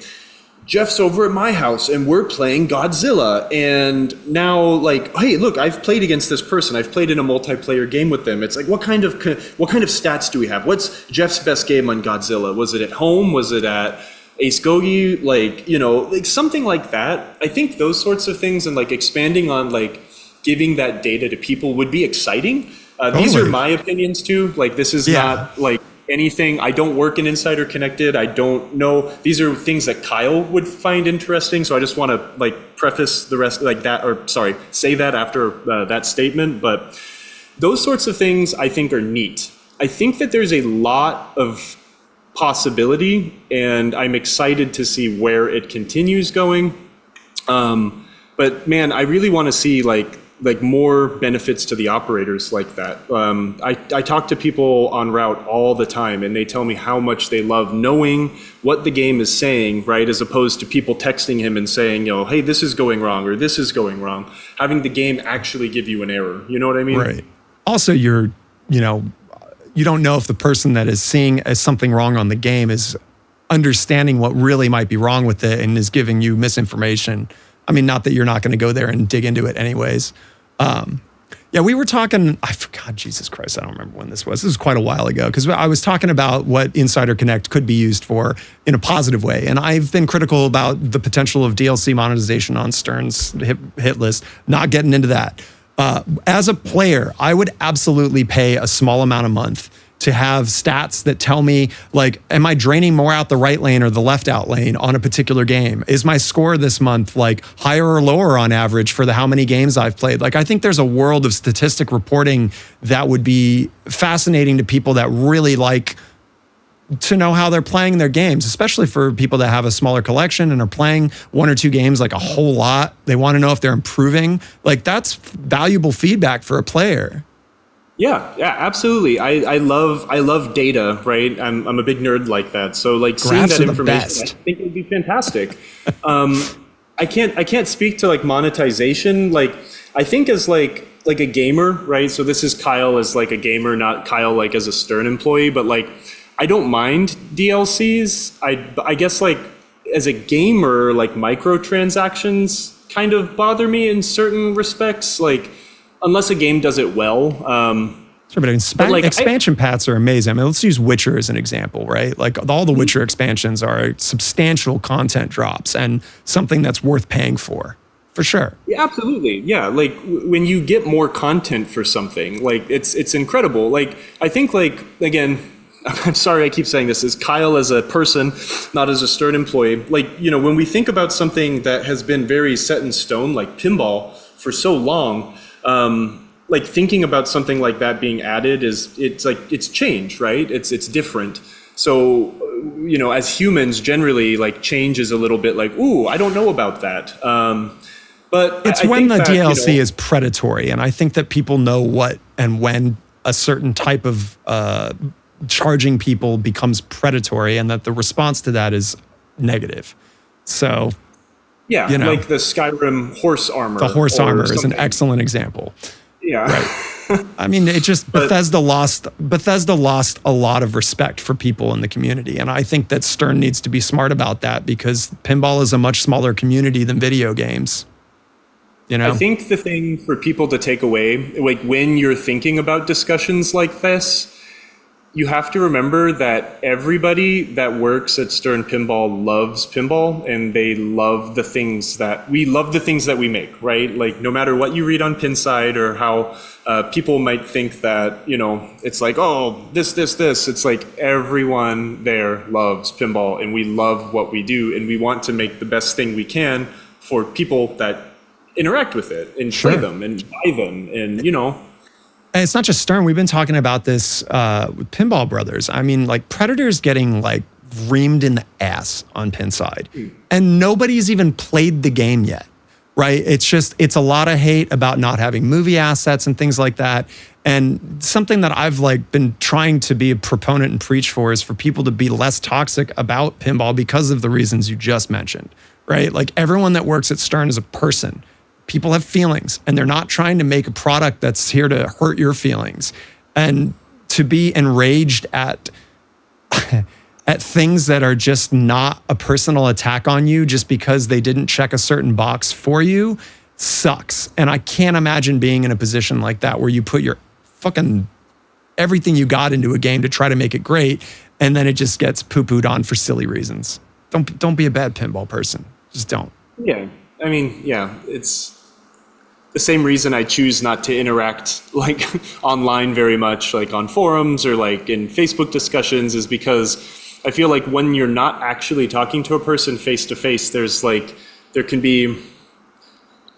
Jeff's over at my house and we're playing Godzilla. And now like, hey, look, I've played against this person. I've played in a multiplayer game with them. It's like, what kind of stats do we have? What's Jeff's best game on Godzilla? Was it at home? Was it at Ace Gogi? Like, like something like that. I think those sorts of things and like expanding on like giving that data to people would be exciting. These are my opinions too. Like this is not like anything. I don't work in Insider Connected. I don't know. These are things that Kyle would find interesting. So I just want to like preface the rest like that, or sorry, say that after that statement. But those sorts of things I think are neat. I think that there's a lot of possibility and I'm excited to see where it continues going. But man, I really want to see like more benefits to the operators like that. I talk to people on route all the time and they tell me how much they love knowing what the game is saying, right? As opposed to people texting him and saying, hey, this is going wrong or this is going wrong. Having the game actually give you an error. You know what I mean? Right. Also, you don't know if the person that is seeing as something wrong on the game is understanding what really might be wrong with it and is giving you misinformation. I mean, not that you're not going to go there and dig into it anyways. We were talking, I forgot, Jesus Christ, I don't remember when this was. This was quite a while ago because I was talking about what Insider Connect could be used for in a positive way. And I've been critical about the potential of DLC monetization on Stern's hit list, not getting into that. As a player, I would absolutely pay a small amount a month to have stats that tell me, like, am I draining more out the right lane or the left out lane on a particular game? Is my score this month like higher or lower on average for the how many games I've played? Like, I think there's a world of statistic reporting that would be fascinating to people that really like to know how they're playing their games, especially for people that have a smaller collection and are playing one or two games like a whole lot. They want to know if they're improving. Like, that's valuable feedback for a player. Yeah, absolutely. I love data, right? I'm a big nerd like that. So like seeing that information, I think it would be fantastic. I can't speak to like monetization. Like, I think as like a gamer, right? So this is Kyle as like a gamer, not Kyle like as a Stern employee, but like I don't mind DLCs. I guess like as a gamer, like microtransactions kind of bother me in certain respects. Like, unless a game does it well. Sure, but like, expansion paths are amazing. I mean, let's use Witcher as an example, right? Like, all the Witcher expansions are substantial content drops and something that's worth paying for sure. Yeah, absolutely. Yeah, like when you get more content for something, like it's incredible. Like, I think, like, again, I'm sorry I keep saying this, is Kyle as a person, not as a Stern employee. Like, you know, when we think about something that has been very set in stone, like pinball, for so long, like thinking about something like that being added it's change, right? It's different. So, you know, as humans generally, like, change is a little bit like, ooh, I don't know about that. But it's when the DLC is predatory, and I think that people know what and when a certain type of charging people becomes predatory, and that the response to that is negative. So. Yeah, you know, like the Skyrim horse armor. The horse armor is an excellent example. Yeah. Right. I mean, it just, Bethesda lost a lot of respect for people in the community. And I think that Stern needs to be smart about that, because pinball is a much smaller community than video games. You know? I think the thing for people to take away, like when you're thinking about discussions like this, you have to remember that everybody that works at Stern Pinball loves pinball, and they love the things that we make, right? Like, no matter what you read on Pinside or how people might think that, you know, it's like, oh, this. It's like everyone there loves pinball, and we love what we do, and we want to make the best thing we can for people that interact with it and play them and buy them, and, you know. And it's not just Stern. We've been talking about this with Pinball Brothers. I mean, like, Predator's getting like reamed in the ass on Pinside, and nobody's even played the game yet, right? It's a lot of hate about not having movie assets and things like that. And something that I've like been trying to be a proponent and preach for is for people to be less toxic about pinball because of the reasons you just mentioned, right? Like, everyone that works at Stern is a person. People have feelings, and they're not trying to make a product that's here to hurt your feelings. And to be enraged at things that are just not a personal attack on you just because they didn't check a certain box for you sucks. And I can't imagine being in a position like that where you put your fucking everything you got into a game to try to make it great, and then it just gets poo-pooed on for silly reasons. Don't be a bad pinball person. Just don't. Yeah. I mean, yeah, it's the same reason I choose not to interact like online very much, like on forums or like in Facebook discussions, is because I feel like when you're not actually talking to a person face to face, there can be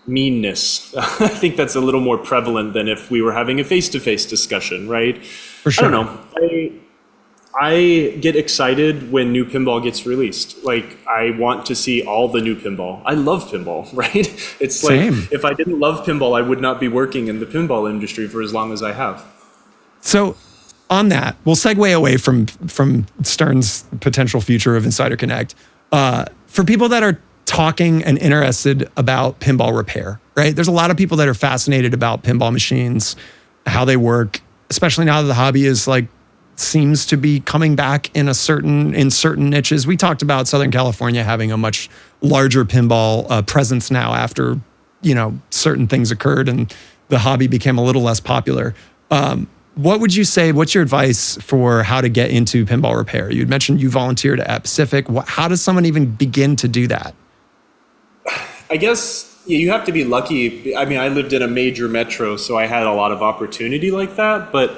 meanness. I think that's a little more prevalent than if we were having a face to face discussion, right? For sure. I don't know. I get excited when new pinball gets released. Like, I want to see all the new pinball. I love pinball, right? It's like, if I didn't love pinball, I would not be working in the pinball industry for as long as I have. So on that, we'll segue away from Stern's potential future of Insider Connect. For people that are talking and interested about pinball repair, right? There's a lot of people that are fascinated about pinball machines, how they work, especially now that the hobby is like, seems to be coming back in certain niches. We talked about Southern California having a much larger pinball presence now after, you know, certain things occurred and the hobby became a little less popular. What would you say, what's your advice for how to get into pinball repair? You'd mentioned you volunteered at Pacific. How does someone even begin to do that? I guess you have to be lucky. I mean, I lived in a major metro, so I had a lot of opportunity like that. But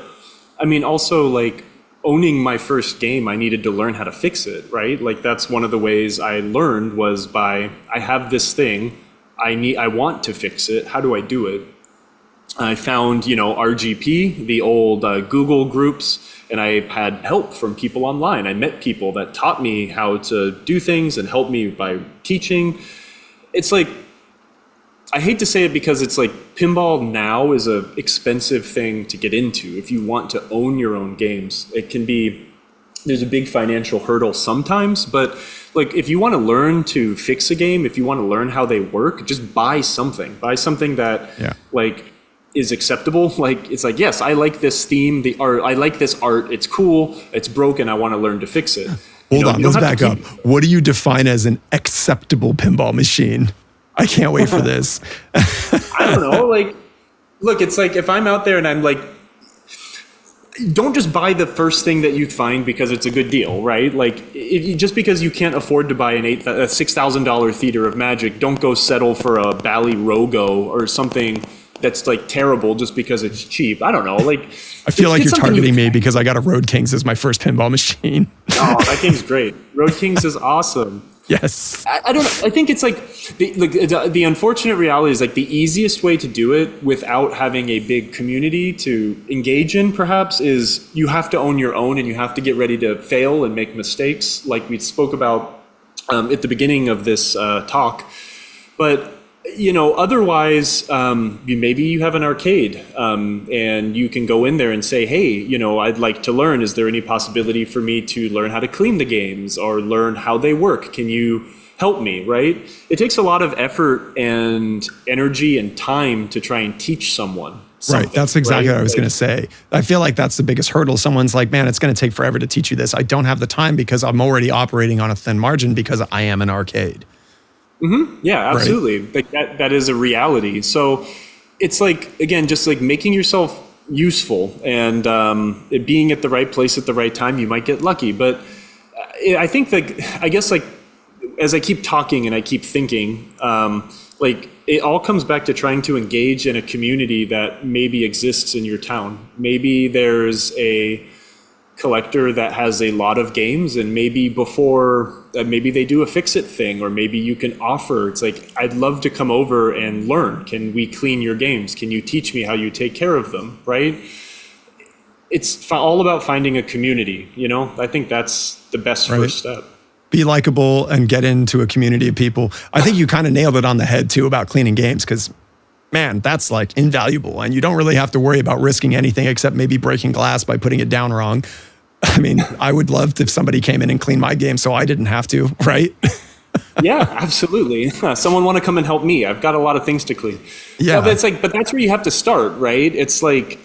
I mean, also, like, owning my first game, I needed to learn how to fix it, right? Like that's one of the ways I learned was by, I have this thing, I want to fix it. How do I do it? I found, RGP, the old Google groups, and I had help from people online. I met people that taught me how to do things and helped me by teaching. It's like, I hate to say it because it's like pinball now is a expensive thing to get into. If you want to own your own games, it can be, there's a big financial hurdle sometimes, but like if you want to learn to fix a game, if you want to learn how they work, just buy something that like is acceptable. Like it's like, yes, I like this theme, the art, I like this art, it's cool, it's broken, I want to learn to fix it. Hold on, let's back up. What do you define as an acceptable pinball machine? I can't wait for this. I don't know, like, look, it's like if I'm out there and I'm like, don't just buy the first thing that you find because it's a good deal, right? Like, just because you can't afford to buy a $6,000 Theater of Magic, don't go settle for a Bally Rogo or something that's like terrible just because it's cheap. I don't know. Like, I feel like you're targeting me because I got a Road Kings as my first pinball machine. Oh, that game's great. Road Kings is awesome. Yes. I don't know. I think it's like the unfortunate reality is like the easiest way to do it without having a big community to engage in perhaps is you have to own your own and you have to get ready to fail and make mistakes like we spoke about at the beginning of this talk. But otherwise, maybe you have an arcade and you can go in there and say, hey, I'd like to learn. Is there any possibility for me to learn how to clean the games or learn how they work? Can you help me, right? It takes a lot of effort and energy and time to try and teach someone something. Right, that's exactly what I was going to say. I feel like that's the biggest hurdle. Someone's like, man, it's going to take forever to teach you this. I don't have the time because I'm already operating on a thin margin because I am an arcade. Mm-hmm. Yeah, absolutely. Right. Like that is a reality. So it's like, again, just like making yourself useful and being at the right place at the right time. You might get lucky, but I think I guess like as I keep talking and I keep thinking, like it all comes back to trying to engage in a community that maybe exists in your town. Maybe there's a collector that has a lot of games and maybe maybe they do a fix-it thing or maybe you can offer, it's like, I'd love to come over and learn. Can we clean your games? Can you teach me how you take care of them, right? It's all about finding a community, I think that's the best first step. Be likable and get into a community of people. I think you kind of nailed it on the head too about cleaning games because man, that's like invaluable and you don't really have to worry about risking anything except maybe breaking glass by putting it down wrong. I mean, I would love if somebody came in and cleaned my game so I didn't have to, right? Yeah, absolutely. Someone want to come and help me. I've got a lot of things to clean. Yeah, but it's like, but that's where you have to start, right? It's like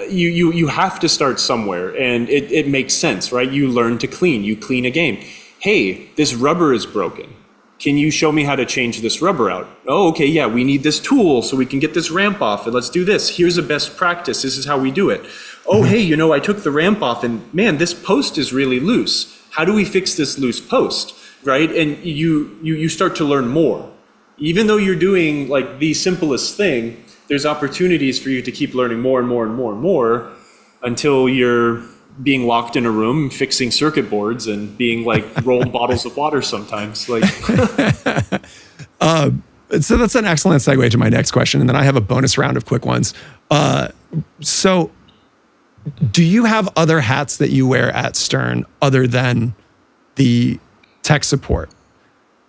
you have to start somewhere, and it makes sense, right? You learn to clean. You clean a game. Hey, this rubber is broken. Can you show me how to change this rubber out? Oh, okay, yeah, we need this tool so we can get this ramp off, and let's do this. Here's a best practice. This is how we do it. Oh, hey, I took the ramp off, and man, this post is really loose. How do we fix this loose post, right? And you start to learn more. Even though you're doing like the simplest thing, there's opportunities for you to keep learning more and more and more and more until you're being locked in a room fixing circuit boards and being like rolled bottles of water sometimes. Like, so that's an excellent segue to my next question. And then I have a bonus round of quick ones. So do you have other hats that you wear at Stern other than the tech support?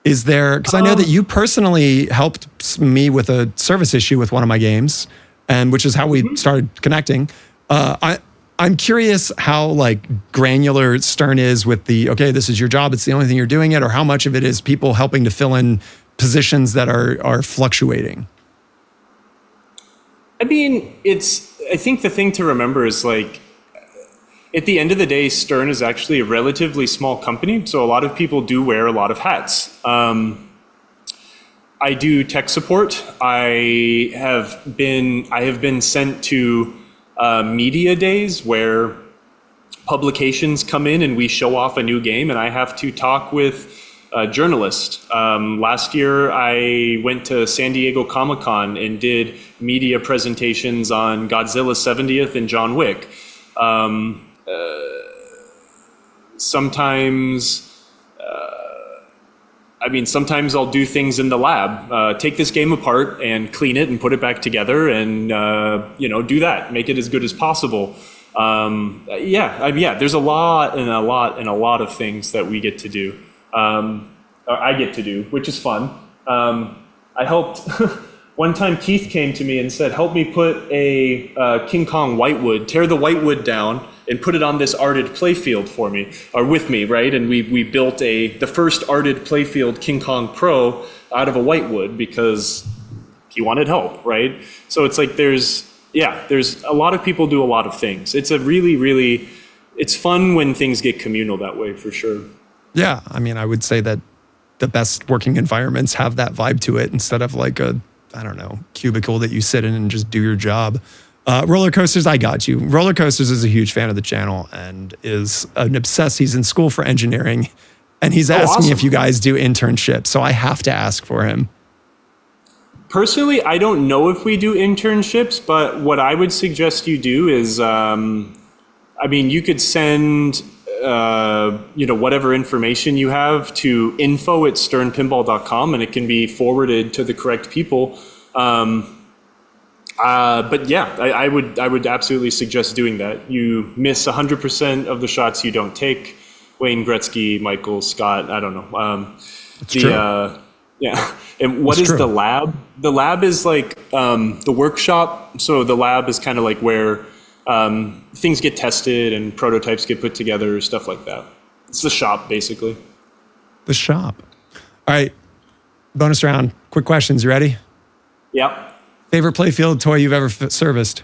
Is there, because I know that you personally helped me with a service issue with one of my games, and which is how we started connecting. I'm curious how like granular Stern is with okay, this is your job, it's the only thing you're doing it, or how much of it is people helping to fill in positions that are fluctuating? I mean, I think the thing to remember is like, at the end of the day, Stern is actually a relatively small company, so a lot of people do wear a lot of hats. I do tech support. I have been sent to media days where publications come in and we show off a new game, and I have to talk with a journalist. Last year, I went to San Diego Comic-Con and did media presentations on Godzilla 70th and John Wick. Sometimes sometimes I'll do things in the lab, take this game apart and clean it and put it back together and, do that, make it as good as possible. There's a lot of things that we get to do. I get to do, which is fun. I helped, one time Keith came to me and said, help me put a King Kong whitewood, tear the whitewood down and put it on this arted playfield for me, or with me, right? And we built the first arted playfield King Kong Pro out of a whitewood because he wanted help, right? So it's like there's a lot of people do a lot of things. It's a really, it's fun when things get communal that way, for sure. Yeah, I mean, I would say that the best working environments have that vibe to it instead of like a, I don't know, cubicle that you sit in and just do your job. Roller Coasters, I got you. Roller Coasters is a huge fan of the channel and is an obsessed. He's in school for engineering and he's asking if you guys do internships. So I have to ask for him. Personally, I don't know if we do internships, but what I would suggest you do is, you could send, whatever information you have to info@sternpinball.com and it can be forwarded to the correct people. I would absolutely suggest doing that. You miss 100% of the shots you don't take. Wayne Gretzky, Michael Scott, I don't know. It's true. And what is the lab? The lab is like the workshop. So the lab is kind of like where things get tested and prototypes get put together, stuff like that. It's the shop, basically. The shop. All right. Bonus round. Quick questions. You ready? Yep. Favorite playfield toy you've ever serviced?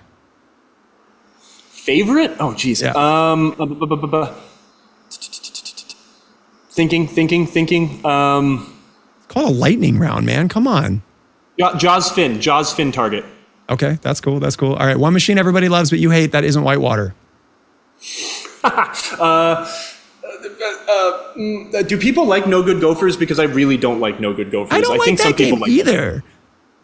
Favorite? Oh, geez. Yeah. Thinking. It's called a lightning round, man. Come on. Jaws fin target. Okay, that's cool. All right, one machine everybody loves but you hate that isn't whitewater. Do people like No Good Gophers? Because I really don't like No Good Gophers. I don't think some people like either.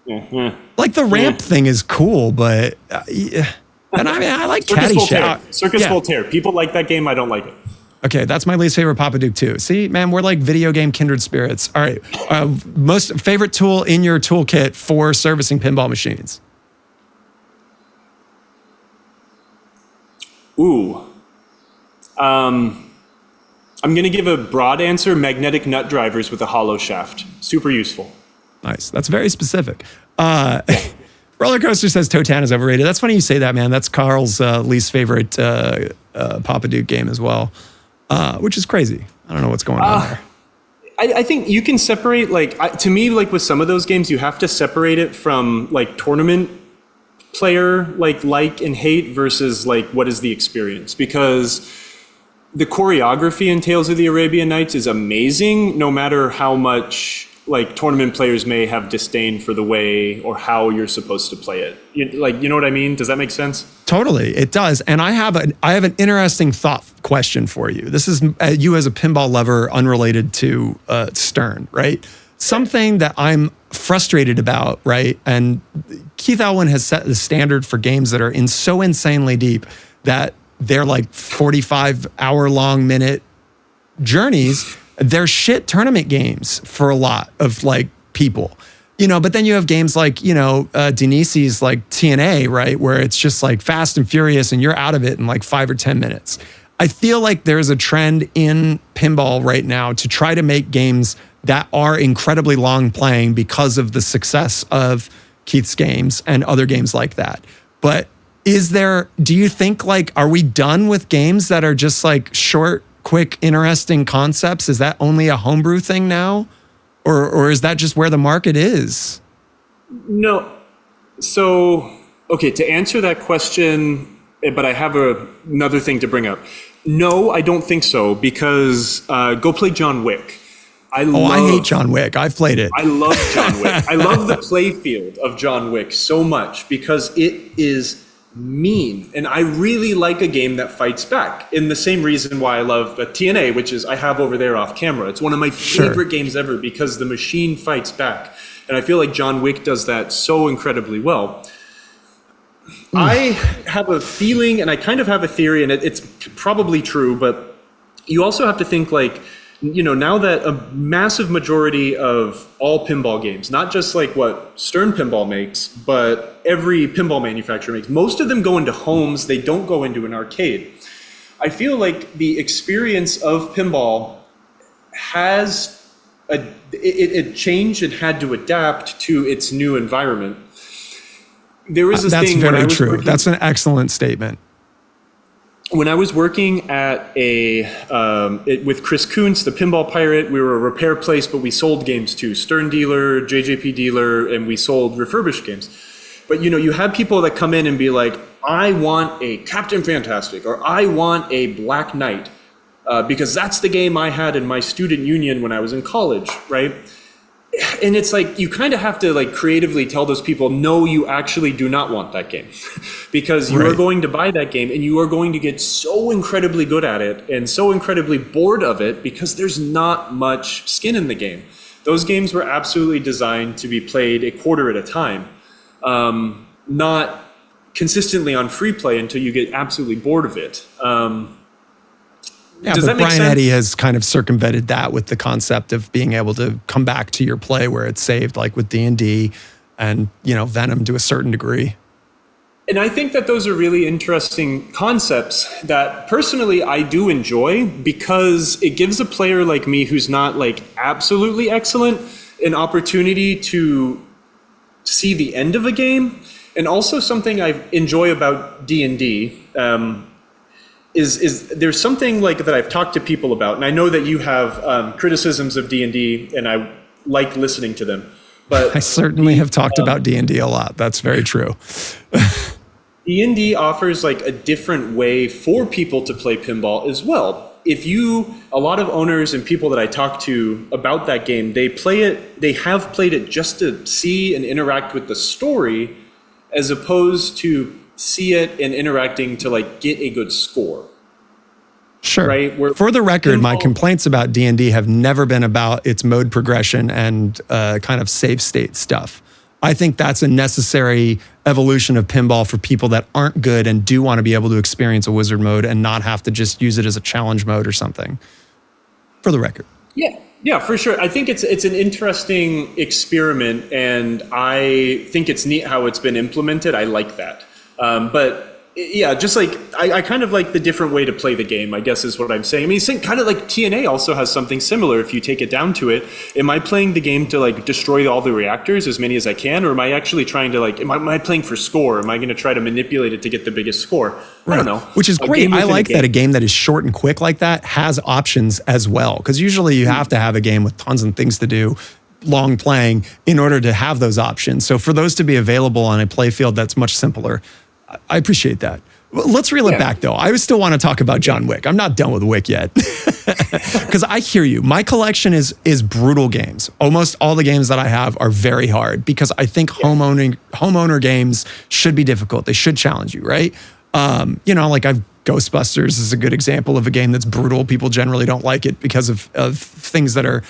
Yeah. Like the ramp thing is cool, but and I like Caddyshack. Circus Voltaire. People like that game. I don't like it. Okay, that's my least favorite Papaduke too. See, man, we're like video game kindred spirits. All right, most favorite tool in your toolkit for servicing pinball machines? Ooh. I'm going to give a broad answer, magnetic nut drivers with a hollow shaft. Super useful. Nice. That's very specific. Roller Coaster says TOTAN is overrated. That's funny you say that, man. That's Carl's least favorite Papaduke game as well, which is crazy. I don't know what's going on there. I think you can separate, to me, with some of those games, you have to separate it from, tournament player, like and hate versus, what is the experience. Because the choreography in Tales of the Arabian Nights is amazing, no matter how much tournament players may have disdain for the way or how you're supposed to play it. You know what I mean? Does that make sense? Totally, it does. And I have an interesting thought question for you. This is you as a pinball lover, unrelated to Stern, right? Something that I'm frustrated about, right? And Keith Elwin has set the standard for games that are so insanely deep that they're 45-hour-long minute journeys. They're shit tournament games for a lot of people, but then you have games like, Denise's TNA, right? Where it's just fast and furious and you're out of it in 5 or 10 minutes. I feel like there's a trend in pinball right now to try to make games that are incredibly long playing because of the success of Keith's games and other games like that. But do you think are we done with games that are just short, quick, interesting concepts? Is that only a homebrew thing now? Or is that just where the market is? No. So, okay, to answer that question, but I have another thing to bring up. No, I don't think so, because go play John Wick. I hate John Wick. I've played it. I love John Wick. I love the playfield of John Wick so much because it is mean. And I really like a game that fights back. In the same reason why I love TNA, which is I have over there off camera. It's one of my favorite games ever because the machine fights back. And I feel like John Wick does that so incredibly well. I have a feeling, and I kind of have a theory, and it's probably true, but you also have to think like, now that a massive majority of all pinball games, not just like what Stern Pinball makes, but every pinball manufacturer makes, most of them go into homes, they don't go into an arcade. I feel like the experience of pinball has it changed and had to adapt to its new environment. There was this thing. That's very true. That's an excellent statement. When I was working at with Chris Kuntz, the Pinball Pirate, we were a repair place, but we sold games too. Stern dealer, JJP dealer, and we sold refurbished games. But you had people that come in and be like, I want a Captain Fantastic, or I want a Black Knight, because that's the game I had in my student union when I was in college, right? And it's like, you kind of have to like creatively tell those people, no, you actually do not want that game because you are going to buy that game and you are going to get so incredibly good at it and so incredibly bored of it because there's not much skin in the game. Those games were absolutely designed to be played a quarter at a time, not consistently on free play until you get absolutely bored of it. Yeah, but Brian Eddy has kind of circumvented that with the concept of being able to come back to your play where it's saved, like with D&D and, Venom to a certain degree. And I think that those are really interesting concepts that personally I do enjoy because it gives a player like me who's not like absolutely excellent an opportunity to see the end of a game. And also something I enjoy about D&D, is there's something like that I've talked to people about, and I know that you have criticisms of D&D, and I like listening to them. But I certainly have talked about D&D a lot. That's very true. D&D offers like a different way for people to play pinball as well. A lot of owners and people that I talk to about that game, they have played it just to see and interact with the story, as opposed to see it and interacting to like get a good score. Sure. Right? For the record, my complaints about D&D have never been about its mode progression and kind of save state stuff. I think that's a necessary evolution of pinball for people that aren't good and do want to be able to experience a wizard mode and not have to just use it as a challenge mode or something. For the record. Yeah, for sure. I think it's an interesting experiment, and I think it's neat how it's been implemented. I like that. But yeah, just like I kind of like the different way to play the game, I guess is what I'm saying. I mean, it's kind of like TNA also has something similar if you take it down to it. Am I playing the game to like destroy all the reactors, as many as I can, or am I actually trying to like, am I playing for score? Am I going to try to manipulate it to get the biggest score? I don't know. Which is great. I like that a game that is short and quick like that has options as well, because usually you have to have a game with tons of things to do, long playing, in order to have those options. So for those to be available on a play field that's much simpler, I appreciate that. Let's reel it back, though. I still want to talk about John Wick. I'm not done with Wick yet. Because I hear you. My collection is brutal games. Almost all the games that I have are very hard because I think homeowner games should be difficult. They should challenge you, right? Like Ghostbusters is a good example of a game that's brutal. People generally don't like it because of things that are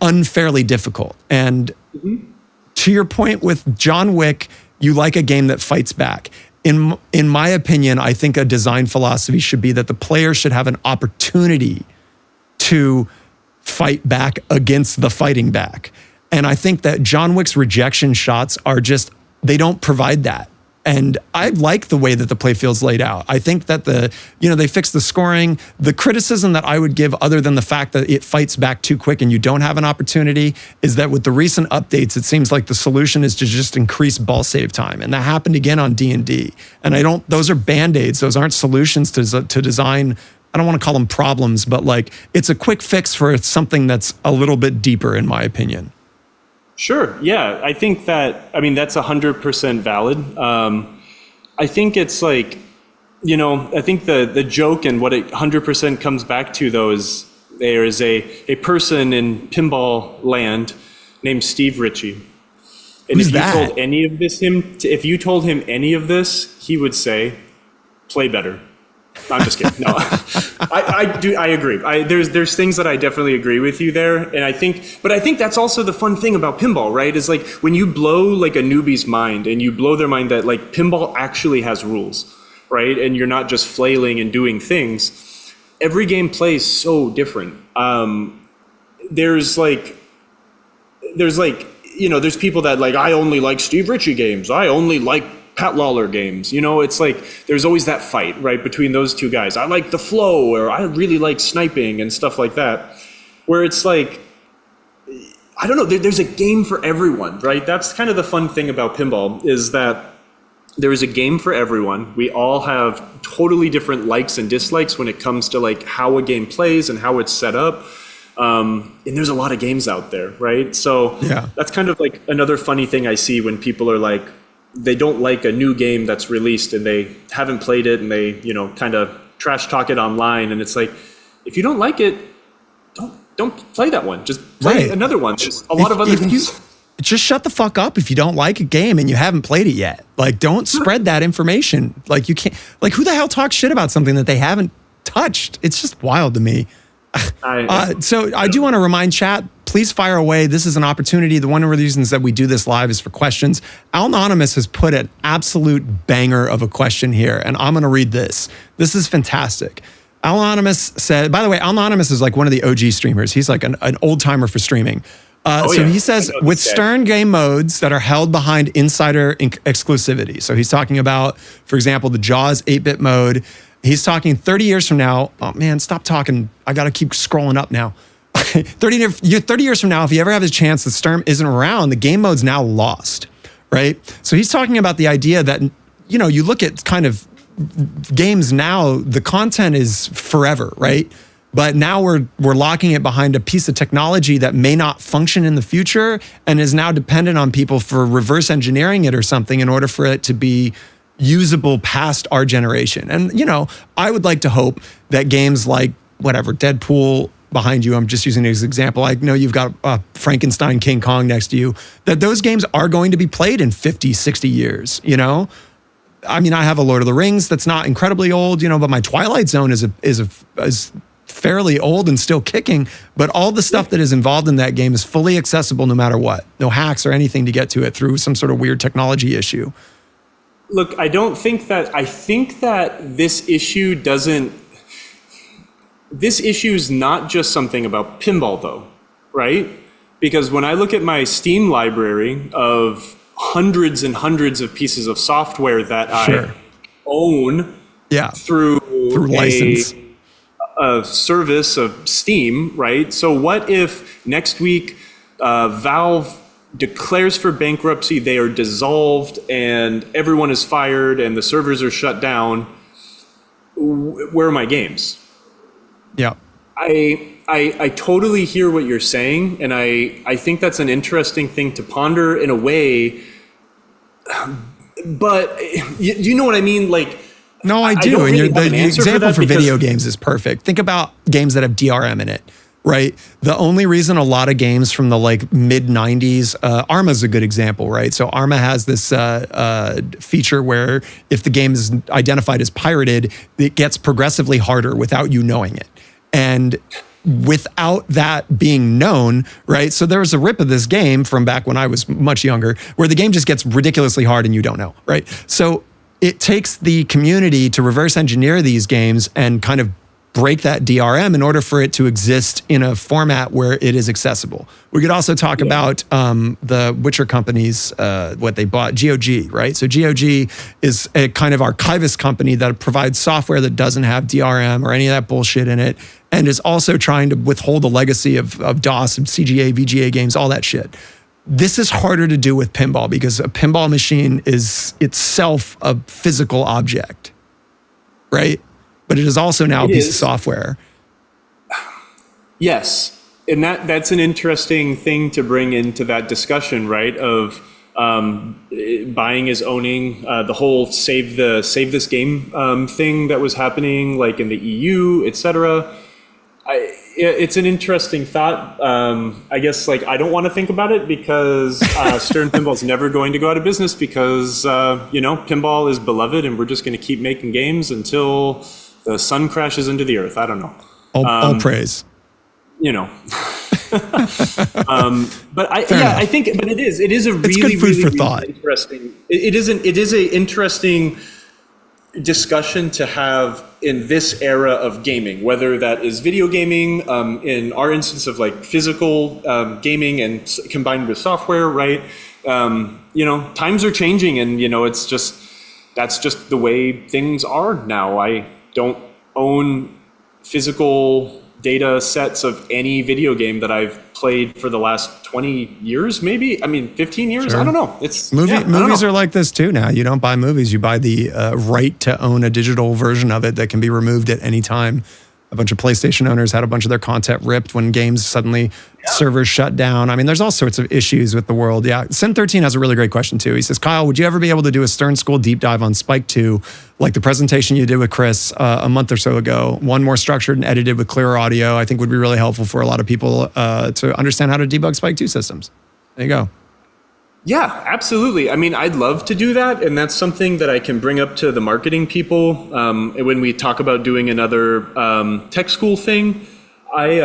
unfairly difficult. And to your point with John Wick, you like a game that fights back. In my opinion, I think a design philosophy should be that the player should have an opportunity to fight back against the fighting back. And I think that John Wick's rejection shots are just, they don't provide that. And I like the way that the playfield's laid out. I think that they fixed the scoring. The criticism that I would give, other than the fact that it fights back too quick and you don't have an opportunity, is that with the recent updates, it seems like the solution is to just increase ball save time. And that happened again on D&D. And those are Band-Aids. Those aren't solutions to design. I don't want to call them problems, but like it's a quick fix for something that's a little bit deeper, in my opinion. Sure. Yeah. I think that's 100% valid. I think it's like, I think the joke and what it 100% comes back to, though, is there is a person in pinball land named Steve Richie. And Who's if that? If you told him any of this, he would say, play better. I'm just kidding. No, I agree. There's things that I definitely agree with you there, and I think that's also the fun thing about pinball, right? Is like when you blow like a newbie's mind and you blow their mind that like pinball actually has rules, right? And you're not just flailing and doing things. Every game plays so different. There's people that like, I only like Steve Ritchie games. I only like Pat Lawler games. It's like there's always that fight, right, between those two guys. I like the flow, or I really like sniping and stuff like that. Where it's like, I don't know, there's a game for everyone, right? That's kind of the fun thing about pinball, is that there is a game for everyone. We all have totally different likes and dislikes when it comes to like how a game plays and how it's set up. And there's a lot of games out there, right? So that's kind of like another funny thing I see when people are like, they don't like a new game that's released and they haven't played it and they, kind of trash talk it online. And it's like, if you don't like it, don't play that one. Just play another one. There's a lot of other games. Just shut the fuck up if you don't like a game and you haven't played it yet. Like, don't spread that information. Like, you can't, like, who the hell talks shit about something that they haven't touched? It's just wild to me. So I do want to remind chat, please fire away. This is an opportunity. The one of the reasons that we do this live is for questions. Al Anonymous has put an absolute banger of a question here, and I'm going to read this. This is fantastic. Al Anonymous said, by the way, Al Anonymous is like one of the OG streamers. He's like an old timer for streaming. He says, with Stern game modes that are held behind insider exclusivity. So he's talking about, for example, the Jaws 8-bit mode. He's talking 30 years from now. Oh man, stop talking. I got to keep scrolling up now. 30 years from now, if you ever have a chance that Stern isn't around, the game mode's now lost, right? So he's talking about the idea that, you look at kind of games now, the content is forever, right? But now we're locking it behind a piece of technology that may not function in the future and is now dependent on people for reverse engineering it or something in order for it to be usable past our generation. And, I would like to hope that games like, Deadpool behind you, I'm just using it as an example. I know you've got Frankenstein, King Kong next to you, that those games are going to be played in 50, 60 years, I mean, I have a Lord of the Rings that's not incredibly old, but my Twilight Zone is fairly old and still kicking, but all the stuff that is involved in that game is fully accessible no matter what. No hacks or anything to get to it through some sort of weird technology issue. Look, I think that this issue is not just something about pinball though, right? Because when I look at my Steam library of hundreds and hundreds of pieces of software that I own through license, a service of Steam, right? So what if next week Valve declares for bankruptcy, they are dissolved, and everyone is fired, and the servers are shut down? Where are my games? Yeah. I totally hear what you're saying, and I think that's an interesting thing to ponder in a way, but you know what I mean? Like, no, I do. And the example for video games is perfect. Think about games that have DRM in it, right? The only reason a lot of games from the like mid 90s, Arma's a good example, right? So Arma has this feature where if the game is identified as pirated, it gets progressively harder without you knowing it. And without that being known, right? So there was a rip of this game from back when I was much younger where the game just gets ridiculously hard and you don't know, right? So it takes the community to reverse engineer these games and kind of break that DRM in order for it to exist in a format where it is accessible. We could also talk about the Witcher companies, what they bought, GOG, right? So GOG is a kind of archivist company that provides software that doesn't have DRM or any of that bullshit in it, and is also trying to withhold the legacy of DOS and CGA, VGA games, all that shit. This is harder to do with pinball because a pinball machine is itself a physical object, right? But it is also now a piece of software. Yes, and that's an interesting thing to bring into that discussion, right? Of buying is owning, the whole save this game thing that was happening, like in the EU, etc. It's an interesting thought. I guess like I don't want to think about it because Stern Pinball is never going to go out of business because pinball is beloved and we're just going to keep making games until the sun crashes into the earth. I don't know. All praise. You know. But I think it is a really, food for really thought. Interesting. It is an interesting discussion to have in this era of gaming, whether that is video gaming, in our instance of like physical gaming and combined with software, right? Times are changing, and that's just the way things are now. I don't own physical data sets of any video game that I've played for the last 20 years, maybe. I mean, 15 years. Sure. I don't know. Movies are like this too now. You don't buy movies. You buy the right to own a digital version of it that can be removed at any time. A bunch of PlayStation owners had a bunch of their content ripped when games suddenly servers shut down. I mean, there's all sorts of issues with the world. Yeah. Sin13 has a really great question too. He says, Kyle, would you ever be able to do a Stern School deep dive on Spike 2, like the presentation you did with Chris a month or so ago? One more structured and edited with clearer audio, I think would be really helpful for a lot of people to understand how to debug Spike 2 systems. There you go. Yeah, absolutely. I mean, I'd love to do that, and that's something that I can bring up to the marketing people when we talk about doing another tech school thing. I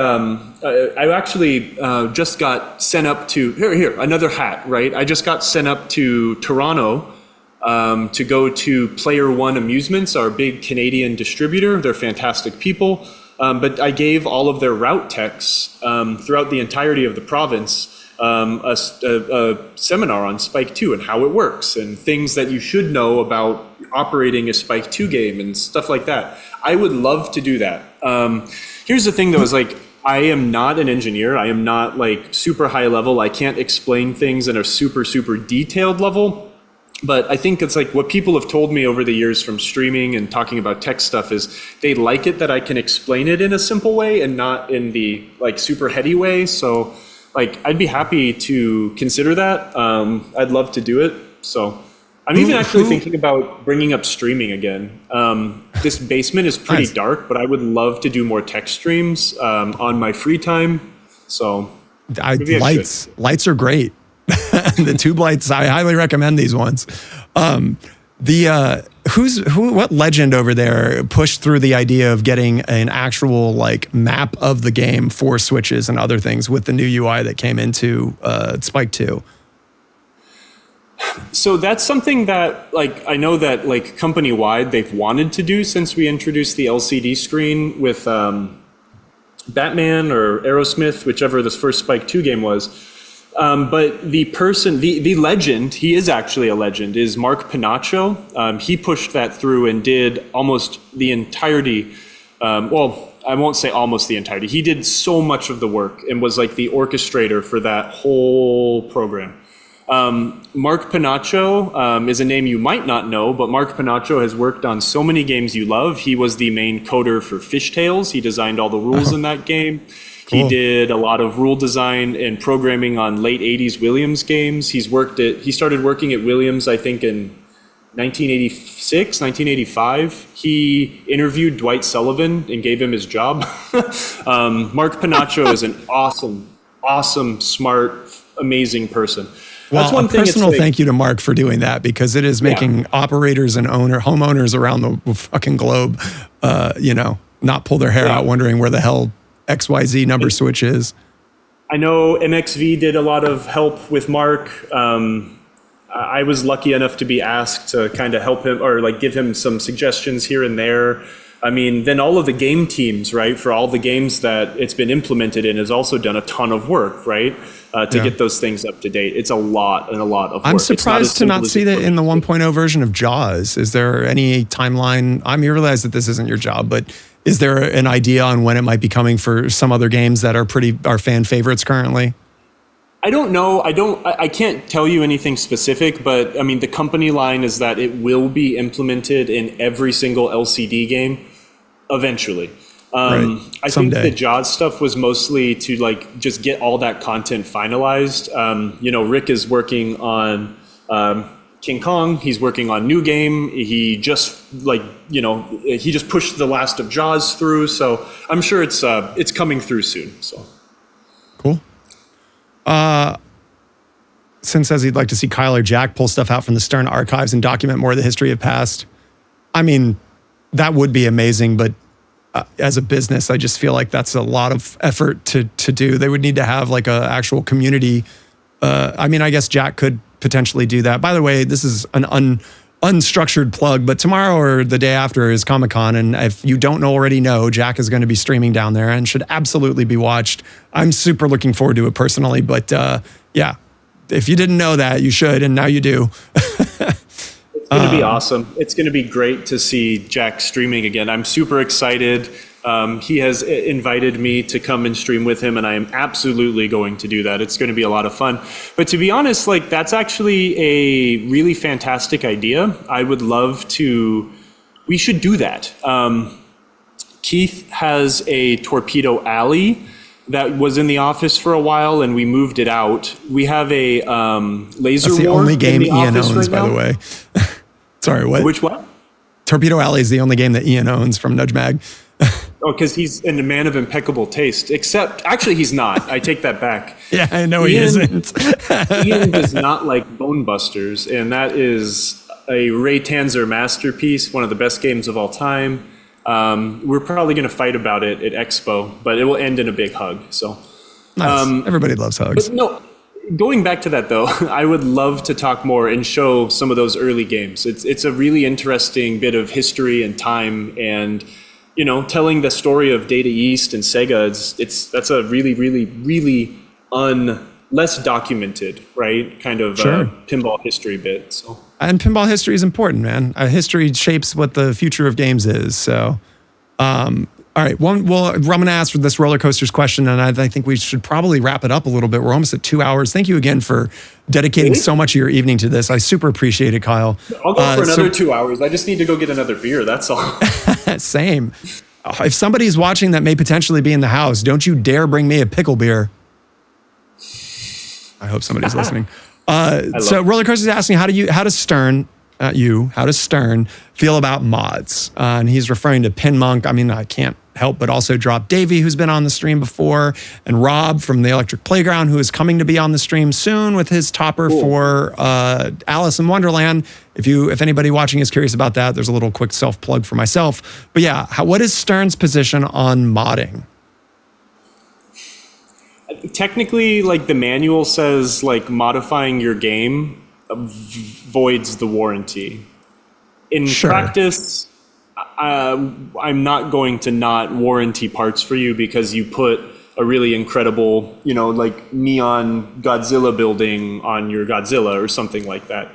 actually just got sent up to here another hat, right? I just got sent up to Toronto to go to Player One Amusements, our big Canadian distributor. They're fantastic people, but I gave all of their route techs throughout the entirety of the province a seminar on Spike 2 and how it works and things that you should know about operating a Spike 2 game and stuff like that. I would love to do that. Here's the thing though, is like, I am not an engineer. I am not like super high level. I can't explain things in a super, super detailed level. But I think it's like what people have told me over the years from streaming and talking about tech stuff is they like it that I can explain it in a simple way and not in the like super heady way. So like, I'd be happy to consider that. I'd love to do it. So I'm even actually thinking about bringing up streaming again. This basement is pretty dark, but I would love to do more tech streams on my free time. So lights are great. The tube lights, I highly recommend these ones. What legend over there pushed through the idea of getting an actual like map of the game for switches and other things with the new UI that came into Spike 2? So that's something that like I know that like company wide they've wanted to do since we introduced the LCD screen with Batman or Aerosmith, whichever this first Spike 2 game was. But the person, the legend, he is actually a legend, is Marco Penacho. He pushed that through and did almost the entirety. Well, I won't say almost the entirety. He did so much of the work and was like the orchestrator for that whole program. Marco Penacho is a name you might not know, but Marco Penacho has worked on so many games you love. He was the main coder for Fishtails. He designed all the rules in that game. Cool. He did a lot of rule design and programming on late 80s Williams games. He started working at Williams, I think, in 1986, 1985. He interviewed Dwight Sullivan and gave him his job. Marco Penacho is an awesome, smart, amazing person. Well, that's one thing. Personal thank you to Mark for doing that, because it is making operators and homeowners around the fucking globe, not pull their hair out wondering where the hell XYZ number switch is. I know MXV did a lot of help with Mark. I was lucky enough to be asked to kind of help him or like give him some suggestions here and there. I mean, then all of the game teams, right, for all the games that it's been implemented in has also done a ton of work, right, to get those things up to date. It's a lot of work. I'm surprised to not see that in the 1.0 version of Jaws. Is there any timeline? I mean, you realize that this isn't your job, but is there an idea on when it might be coming for some other games that are fan favorites currently? I don't know. I can't tell you anything specific, but I mean, the company line is that it will be implemented in every single LCD game eventually. I think the Jaws stuff was mostly to like just get all that content finalized. Rick is working on King Kong. He's working on New Game. He just he just pushed the last of Jaws through. So I'm sure it's coming through soon. So cool. Sin says he'd like to see Kyle or Jack pull stuff out from the Stern archives and document more of the history of past. I mean, that would be amazing, but as a business, I just feel like that's a lot of effort to do. They would need to have like a actual community. I mean, I guess Jack could potentially do that. By the way, this is an unstructured plug, but tomorrow or the day after is Comic-Con, and if you don't already know, Jack is going to be streaming down there and should absolutely be watched. I'm super looking forward to it personally, but yeah, if you didn't know that, you should, and now you do. It's going to be awesome. It's going to be great to see Jack streaming again. I'm super excited. He has invited me to come and stream with him, and I am absolutely going to do that. It's going to be a lot of fun. But to be honest, like, that's actually a really fantastic idea. I would love to, we should do that. Keith has a Torpedo Alley that was in the office for a while, and we moved it out. We have a laser That's the war only game in the Ian office owns, right by now. the way. Sorry, what? Which one? Torpedo Alley is the only game that Ian owns from Nudge Mag. Oh, because he's a man of impeccable taste. Except, actually, he's not. I take that back. Yeah, I know he isn't. Ian does not like Bone Busters, and that is a Ray Tanzer masterpiece, one of the best games of all time. We're probably going to fight about it at Expo, but it will end in a big hug. So, Nice. Everybody loves hugs. but no, going back to that though, I would love to talk more and show some of those early games. It's a really interesting bit of history and time, and you know, telling the story of Data East and Sega. That's a really, really, really less documented, right? Kind of Sure. Pinball history bit. So. And pinball history is important, man. History shapes what the future of games is. So, all right. I'm going to ask for this roller coasters question, and I think we should probably wrap it up a little bit. We're almost at 2 hours. Thank you again for dedicating so much of your evening to this. I super appreciate it, Kyle. I'll go for another 2 hours. I just need to go get another beer. That's all. Same. If somebody's watching that may potentially be in the house, don't you dare bring me a pickle beer. I hope somebody's listening. So Roller Coaster's asking, how does Stern feel about mods? And he's referring to Pin Monk. I mean, I can't help but also drop Davey, who's been on the stream before, and Rob from the Electric Playground, who is coming to be on the stream soon with his topper for Alice in Wonderland. If anybody watching is curious about that, there's a little quick self-plug for myself. But yeah, what is Stern's position on modding? Technically, like, the manual says, like, modifying your game voids the warranty. In practice, I'm not going to not warranty parts for you because you put a really incredible, you know, like, neon Godzilla building on your Godzilla or something like that.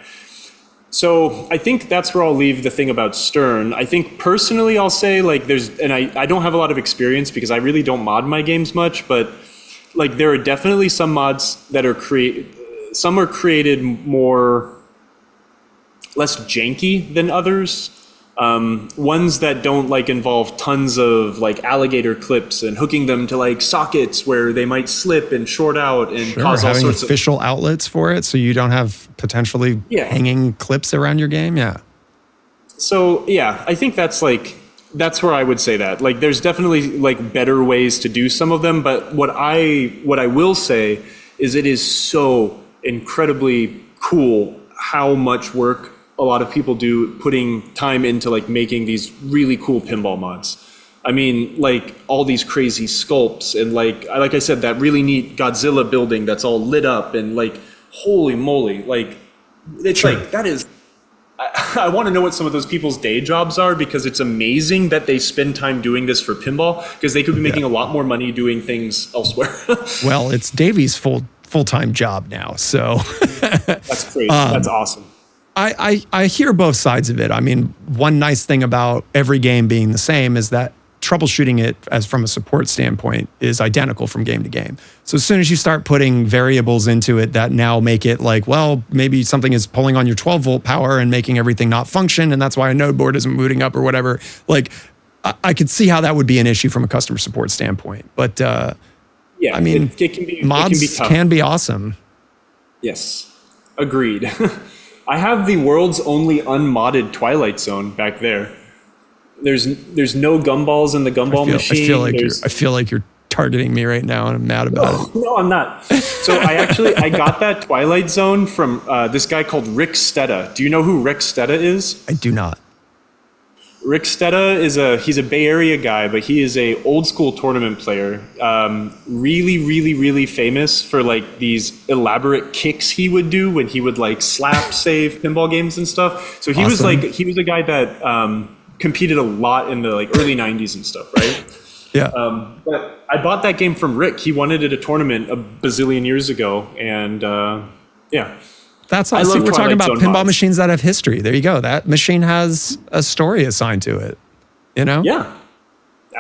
So I think that's where I'll leave the thing about Stern. I think personally I'll say, like, I don't have a lot of experience because I really don't mod my games much, but like, there are definitely some mods that are created less janky than others. Ones that don't, like, involve tons of, like, alligator clips and hooking them to, like, sockets where they might slip and short out and cause all sorts of official outlets for it, so you don't have potentially hanging clips around your game. Yeah. So yeah, I think that's where I would say that. Like, there's definitely, like, better ways to do some of them, but what I will say is it is so incredibly cool how much work a lot of people do putting time into, like, making these really cool pinball mods. I mean, like, all these crazy sculpts and, like I said, that really neat Godzilla building that's all lit up and, like, holy moly, like, it's like, that is, I want to know what some of those people's day jobs are, because it's amazing that they spend time doing this for pinball, because they could be making a lot more money doing things elsewhere. Well, it's Davey's full-time job now, so. That's crazy. That's awesome. I hear both sides of it. I mean, one nice thing about every game being the same is that troubleshooting it as from a support standpoint is identical from game to game. So as soon as you start putting variables into it that now make it like, well, maybe something is pulling on your 12 volt power and making everything not function, and that's why a node board isn't booting up or whatever. Like, I could see how that would be an issue from a customer support standpoint. But I mean, mods can be awesome. Yes, agreed. I have the world's only unmodded Twilight Zone back there. There's no gumballs in the gumball machine. I feel like you're targeting me right now, and I'm mad about it. No, I'm not. So I got that Twilight Zone from this guy called Rick Stetta. Do you know who Rick Stetta is? I do not. Rick Stetta he's a Bay Area guy, but he is a old school tournament player. Really, really, really famous for like these elaborate kicks he would do when he would like slap save pinball games and stuff. So he was a guy that competed a lot in the like early 90s and stuff, right? Yeah. But I bought that game from Rick. He won it at a tournament a bazillion years ago, and yeah. That's awesome. We're talking about pinball mods. machines that have history. There you go. That machine has a story assigned to it. You know? Yeah,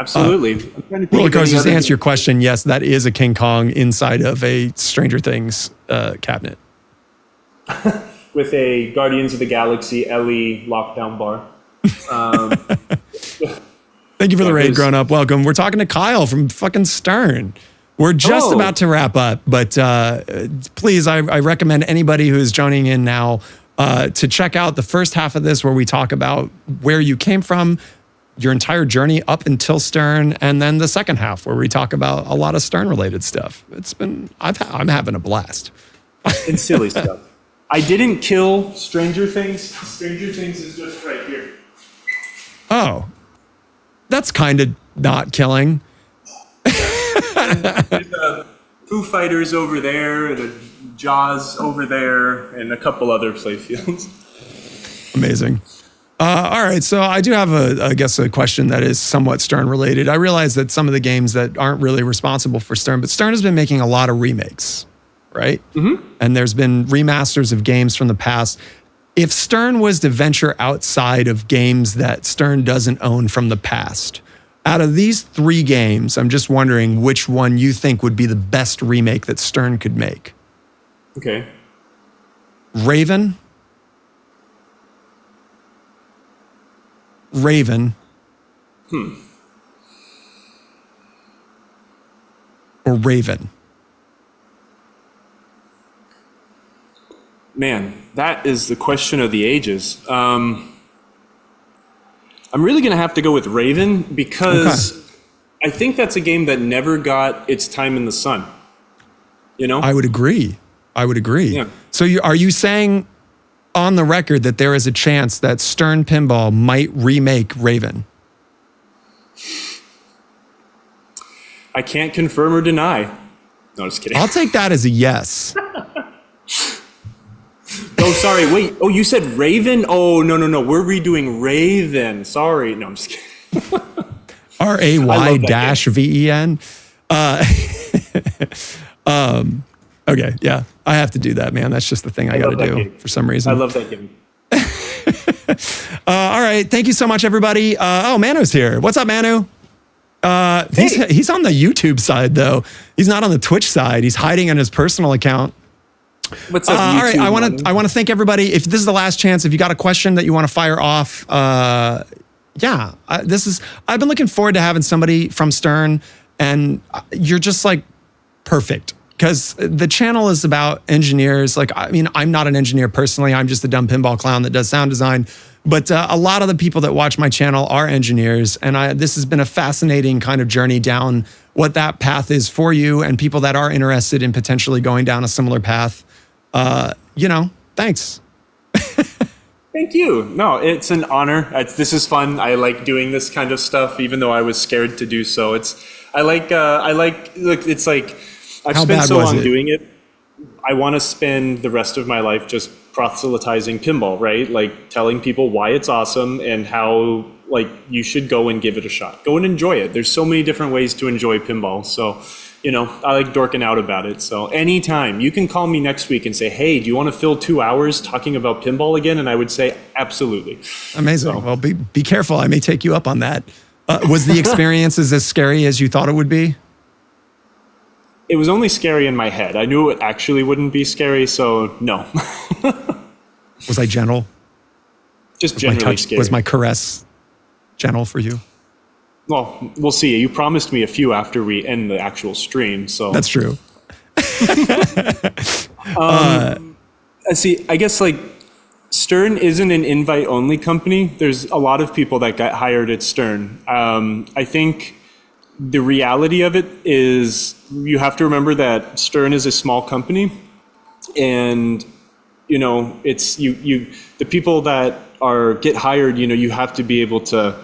absolutely. Roller coasters, to answer your question, yes, that is a King Kong inside of a Stranger Things cabinet. With a Guardians of the Galaxy LE lockdown bar. Thank you for the raid, Grown Up. Welcome. We're talking to Kyle from fucking Stern. We're just about to wrap up, but please, I recommend anybody who is joining in now to check out the first half of this where we talk about where you came from, your entire journey up until Stern, and then the second half where we talk about a lot of Stern-related stuff. I'm having a blast. And silly stuff. I didn't kill Stranger Things. Stranger Things is just right here. Oh, that's kind of not killing. There's Foo Fighters over there, and a Jaws over there, and a couple other playfields. Amazing. All right, so I do have a question that is somewhat Stern related. I realize that some of the games that aren't really responsible for Stern, but Stern has been making a lot of remakes, right? Mm-hmm. And there's been remasters of games from the past. If Stern was to venture outside of games that Stern doesn't own from the past, out of these 3 games, I'm just wondering which one you think would be the best remake that Stern could make. Okay. Raven, or Raven. Man, that is the question of the ages. I'm really going to have to go with Raven because I think that's a game that never got its time in the sun. You know? I would agree. Yeah. So are you saying on the record that there is a chance that Stern Pinball might remake Raven? I can't confirm or deny. No, just kidding. I'll take that as a yes. Oh, sorry. Wait. Oh, you said Raven? Oh, no. We're redoing Raven. Sorry. No, I'm just kidding. RAY-VEN. Okay, yeah. I have to do that, man. That's just the thing I got to do for some reason. I love that game. All right. Thank you so much, everybody. Manu's here. What's up, Manu? He's on the YouTube side, though. He's not on the Twitch side. He's hiding on his personal account. What's up, YouTube? All right, I want to thank everybody. If this is the last chance, if you got a question that you want to fire off, I've been looking forward to having somebody from Stern, and you're just like perfect because the channel is about engineers. Like, I mean, I'm not an engineer personally. I'm just a dumb pinball clown that does sound design. But a lot of the people that watch my channel are engineers, and this has been a fascinating kind of journey down what that path is for you and people that are interested in potentially going down a similar path. Thanks. Thank you. No, it's an honor. This is fun. I like doing this kind of stuff, even though I was scared to do so. Look, it's like, I've spent so long doing it. I want to spend the rest of my life just proselytizing pinball, right? Like telling people why it's awesome and how like you should go and give it a shot. Go and enjoy it. There's so many different ways to enjoy pinball. So, I like dorking out about it. So anytime you can call me next week and say, hey, do you want to fill 2 hours talking about pinball again? And I would say, absolutely. Amazing. So, well, be careful. I may take you up on that. Was the experience as scary as you thought it would be? It was only scary in my head. I knew it actually wouldn't be scary, so no. Was I gentle? Just generally scary. Was my caress gentle for you? Well, we'll see. You promised me a few after we end the actual stream, so. That's true. See, I guess like Stern isn't an invite-only company. There's a lot of people that got hired at Stern. I think the reality of it is you have to remember that Stern is a small company, and it's the people that get hired, you have to be able to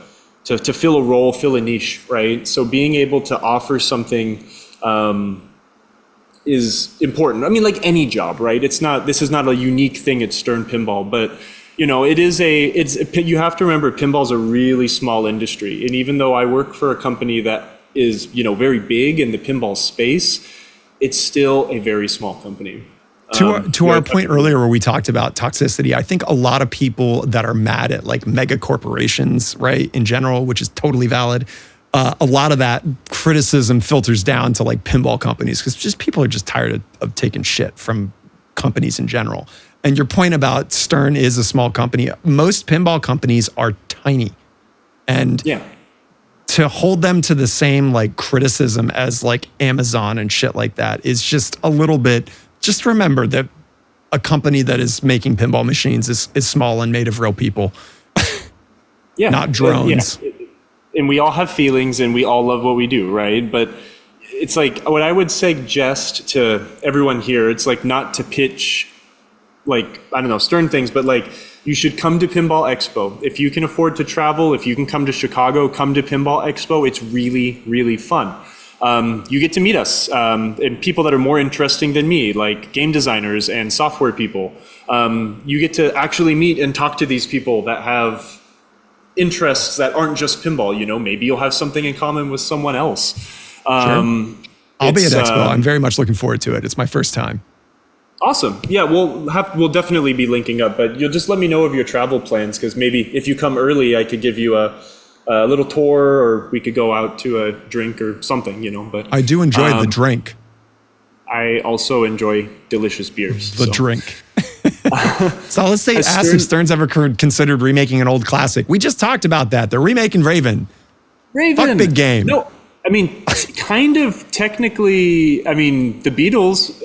fill a role, fill a niche, right? So being able to offer something is important. I mean, like any job, right? This is not a unique thing at Stern Pinball, but you have to remember pinball's a really small industry. And even though I work for a company that is, very big in the pinball space, it's still a very small company. To our point earlier where we talked about toxicity, I think a lot of people that are mad at like mega corporations, right, in general, which is totally valid, a lot of that criticism filters down to like pinball companies because just people are just tired of taking shit from companies in general. And your point about Stern is a small company. Most pinball companies are tiny. And to hold them to the same like criticism as like Amazon and shit like that is just a little bit... Just remember that a company that is making pinball machines is small and made of real people, not drones. And we all have feelings and we all love what we do, right? But it's like what I would suggest to everyone here, it's like not to pitch like, I don't know, Stern things, but like you should come to Pinball Expo. If you can afford to travel, if you can come to Chicago, come to Pinball Expo. It's really, really fun. You get to meet us and people that are more interesting than me, like game designers and software people. You get to actually meet and talk to these people that have interests that aren't just pinball. Maybe you'll have something in common with someone else. Sure. I'll be at Expo. I'm very much looking forward to it. It's my first time. Awesome. Yeah, we'll definitely be linking up, but you'll just let me know of your travel plans because maybe if you come early, I could give you a little tour, or we could go out to a drink or something, But I do enjoy the drink. I also enjoy delicious beers. The drink. So let's say, ask if Stern's ever considered remaking an old classic. We just talked about that. They're remaking Raven. Fuck big game. No, I mean, kind of technically. I mean, the Beatles.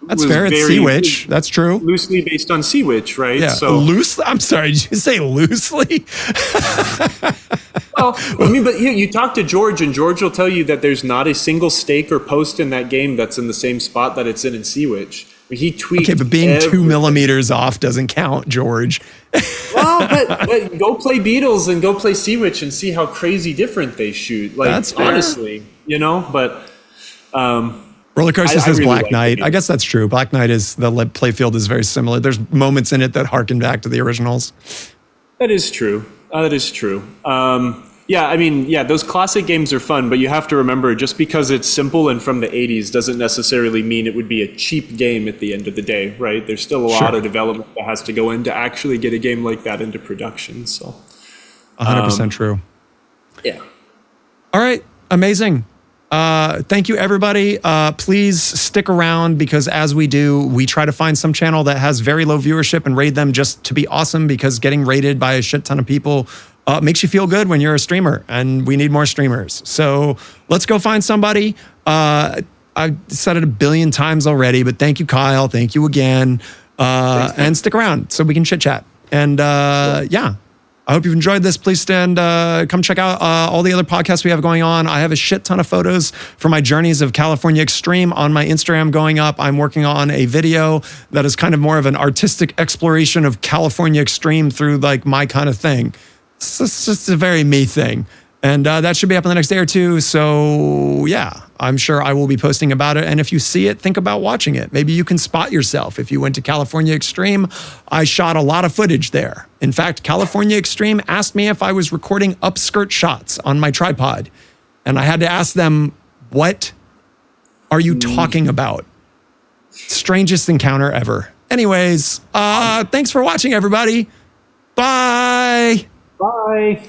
That's fair. It's Sea Witch. That's true. Loosely based on Sea Witch, right? Yeah. So loosely. I'm sorry. Did you say loosely? Well, I mean, but you talk to George, and George will tell you that there's not a single stake or post in that game that's in the same spot that it's in Sea Witch. I mean, he tweaked. Okay, but being 2 millimeters off doesn't count, George. Well, but go play Beatles and go play Sea Witch and see how crazy different they shoot. Like, that's fair. Honestly, but. Roller Coaster says really Black Knight. I guess that's true. Black Knight is, the playfield is very similar. There's moments in it that harken back to the originals. That is true. Those classic games are fun, but you have to remember, just because it's simple and from the 80s doesn't necessarily mean it would be a cheap game at the end of the day, right? There's still a lot of development that has to go in to actually get a game like that into production. So 100% true. Yeah. All right. Amazing. Thank you, everybody. Please stick around because as we do, we try to find some channel that has very low viewership and raid them just to be awesome, because getting rated by a shit ton of people makes you feel good when you're a streamer, and we need more streamers. So let's go find somebody. I've said it a billion times already, but thank you, Kyle. Thank you again. And stick around so we can chit chat. And I hope you've enjoyed this. Please come check out all the other podcasts we have going on. I have a shit ton of photos from my journeys of California Extreme on my Instagram going up. I'm working on a video that is kind of more of an artistic exploration of California Extreme through like my kind of thing. It's just a very me thing. And that should be up in the next day or two. So yeah, I'm sure I will be posting about it. And if you see it, think about watching it. Maybe you can spot yourself. If you went to California Extreme, I shot a lot of footage there. In fact, California Extreme asked me if I was recording upskirt shots on my tripod. And I had to ask them, what are you talking about? Strangest encounter ever. Anyways, thanks for watching, everybody. Bye. Bye.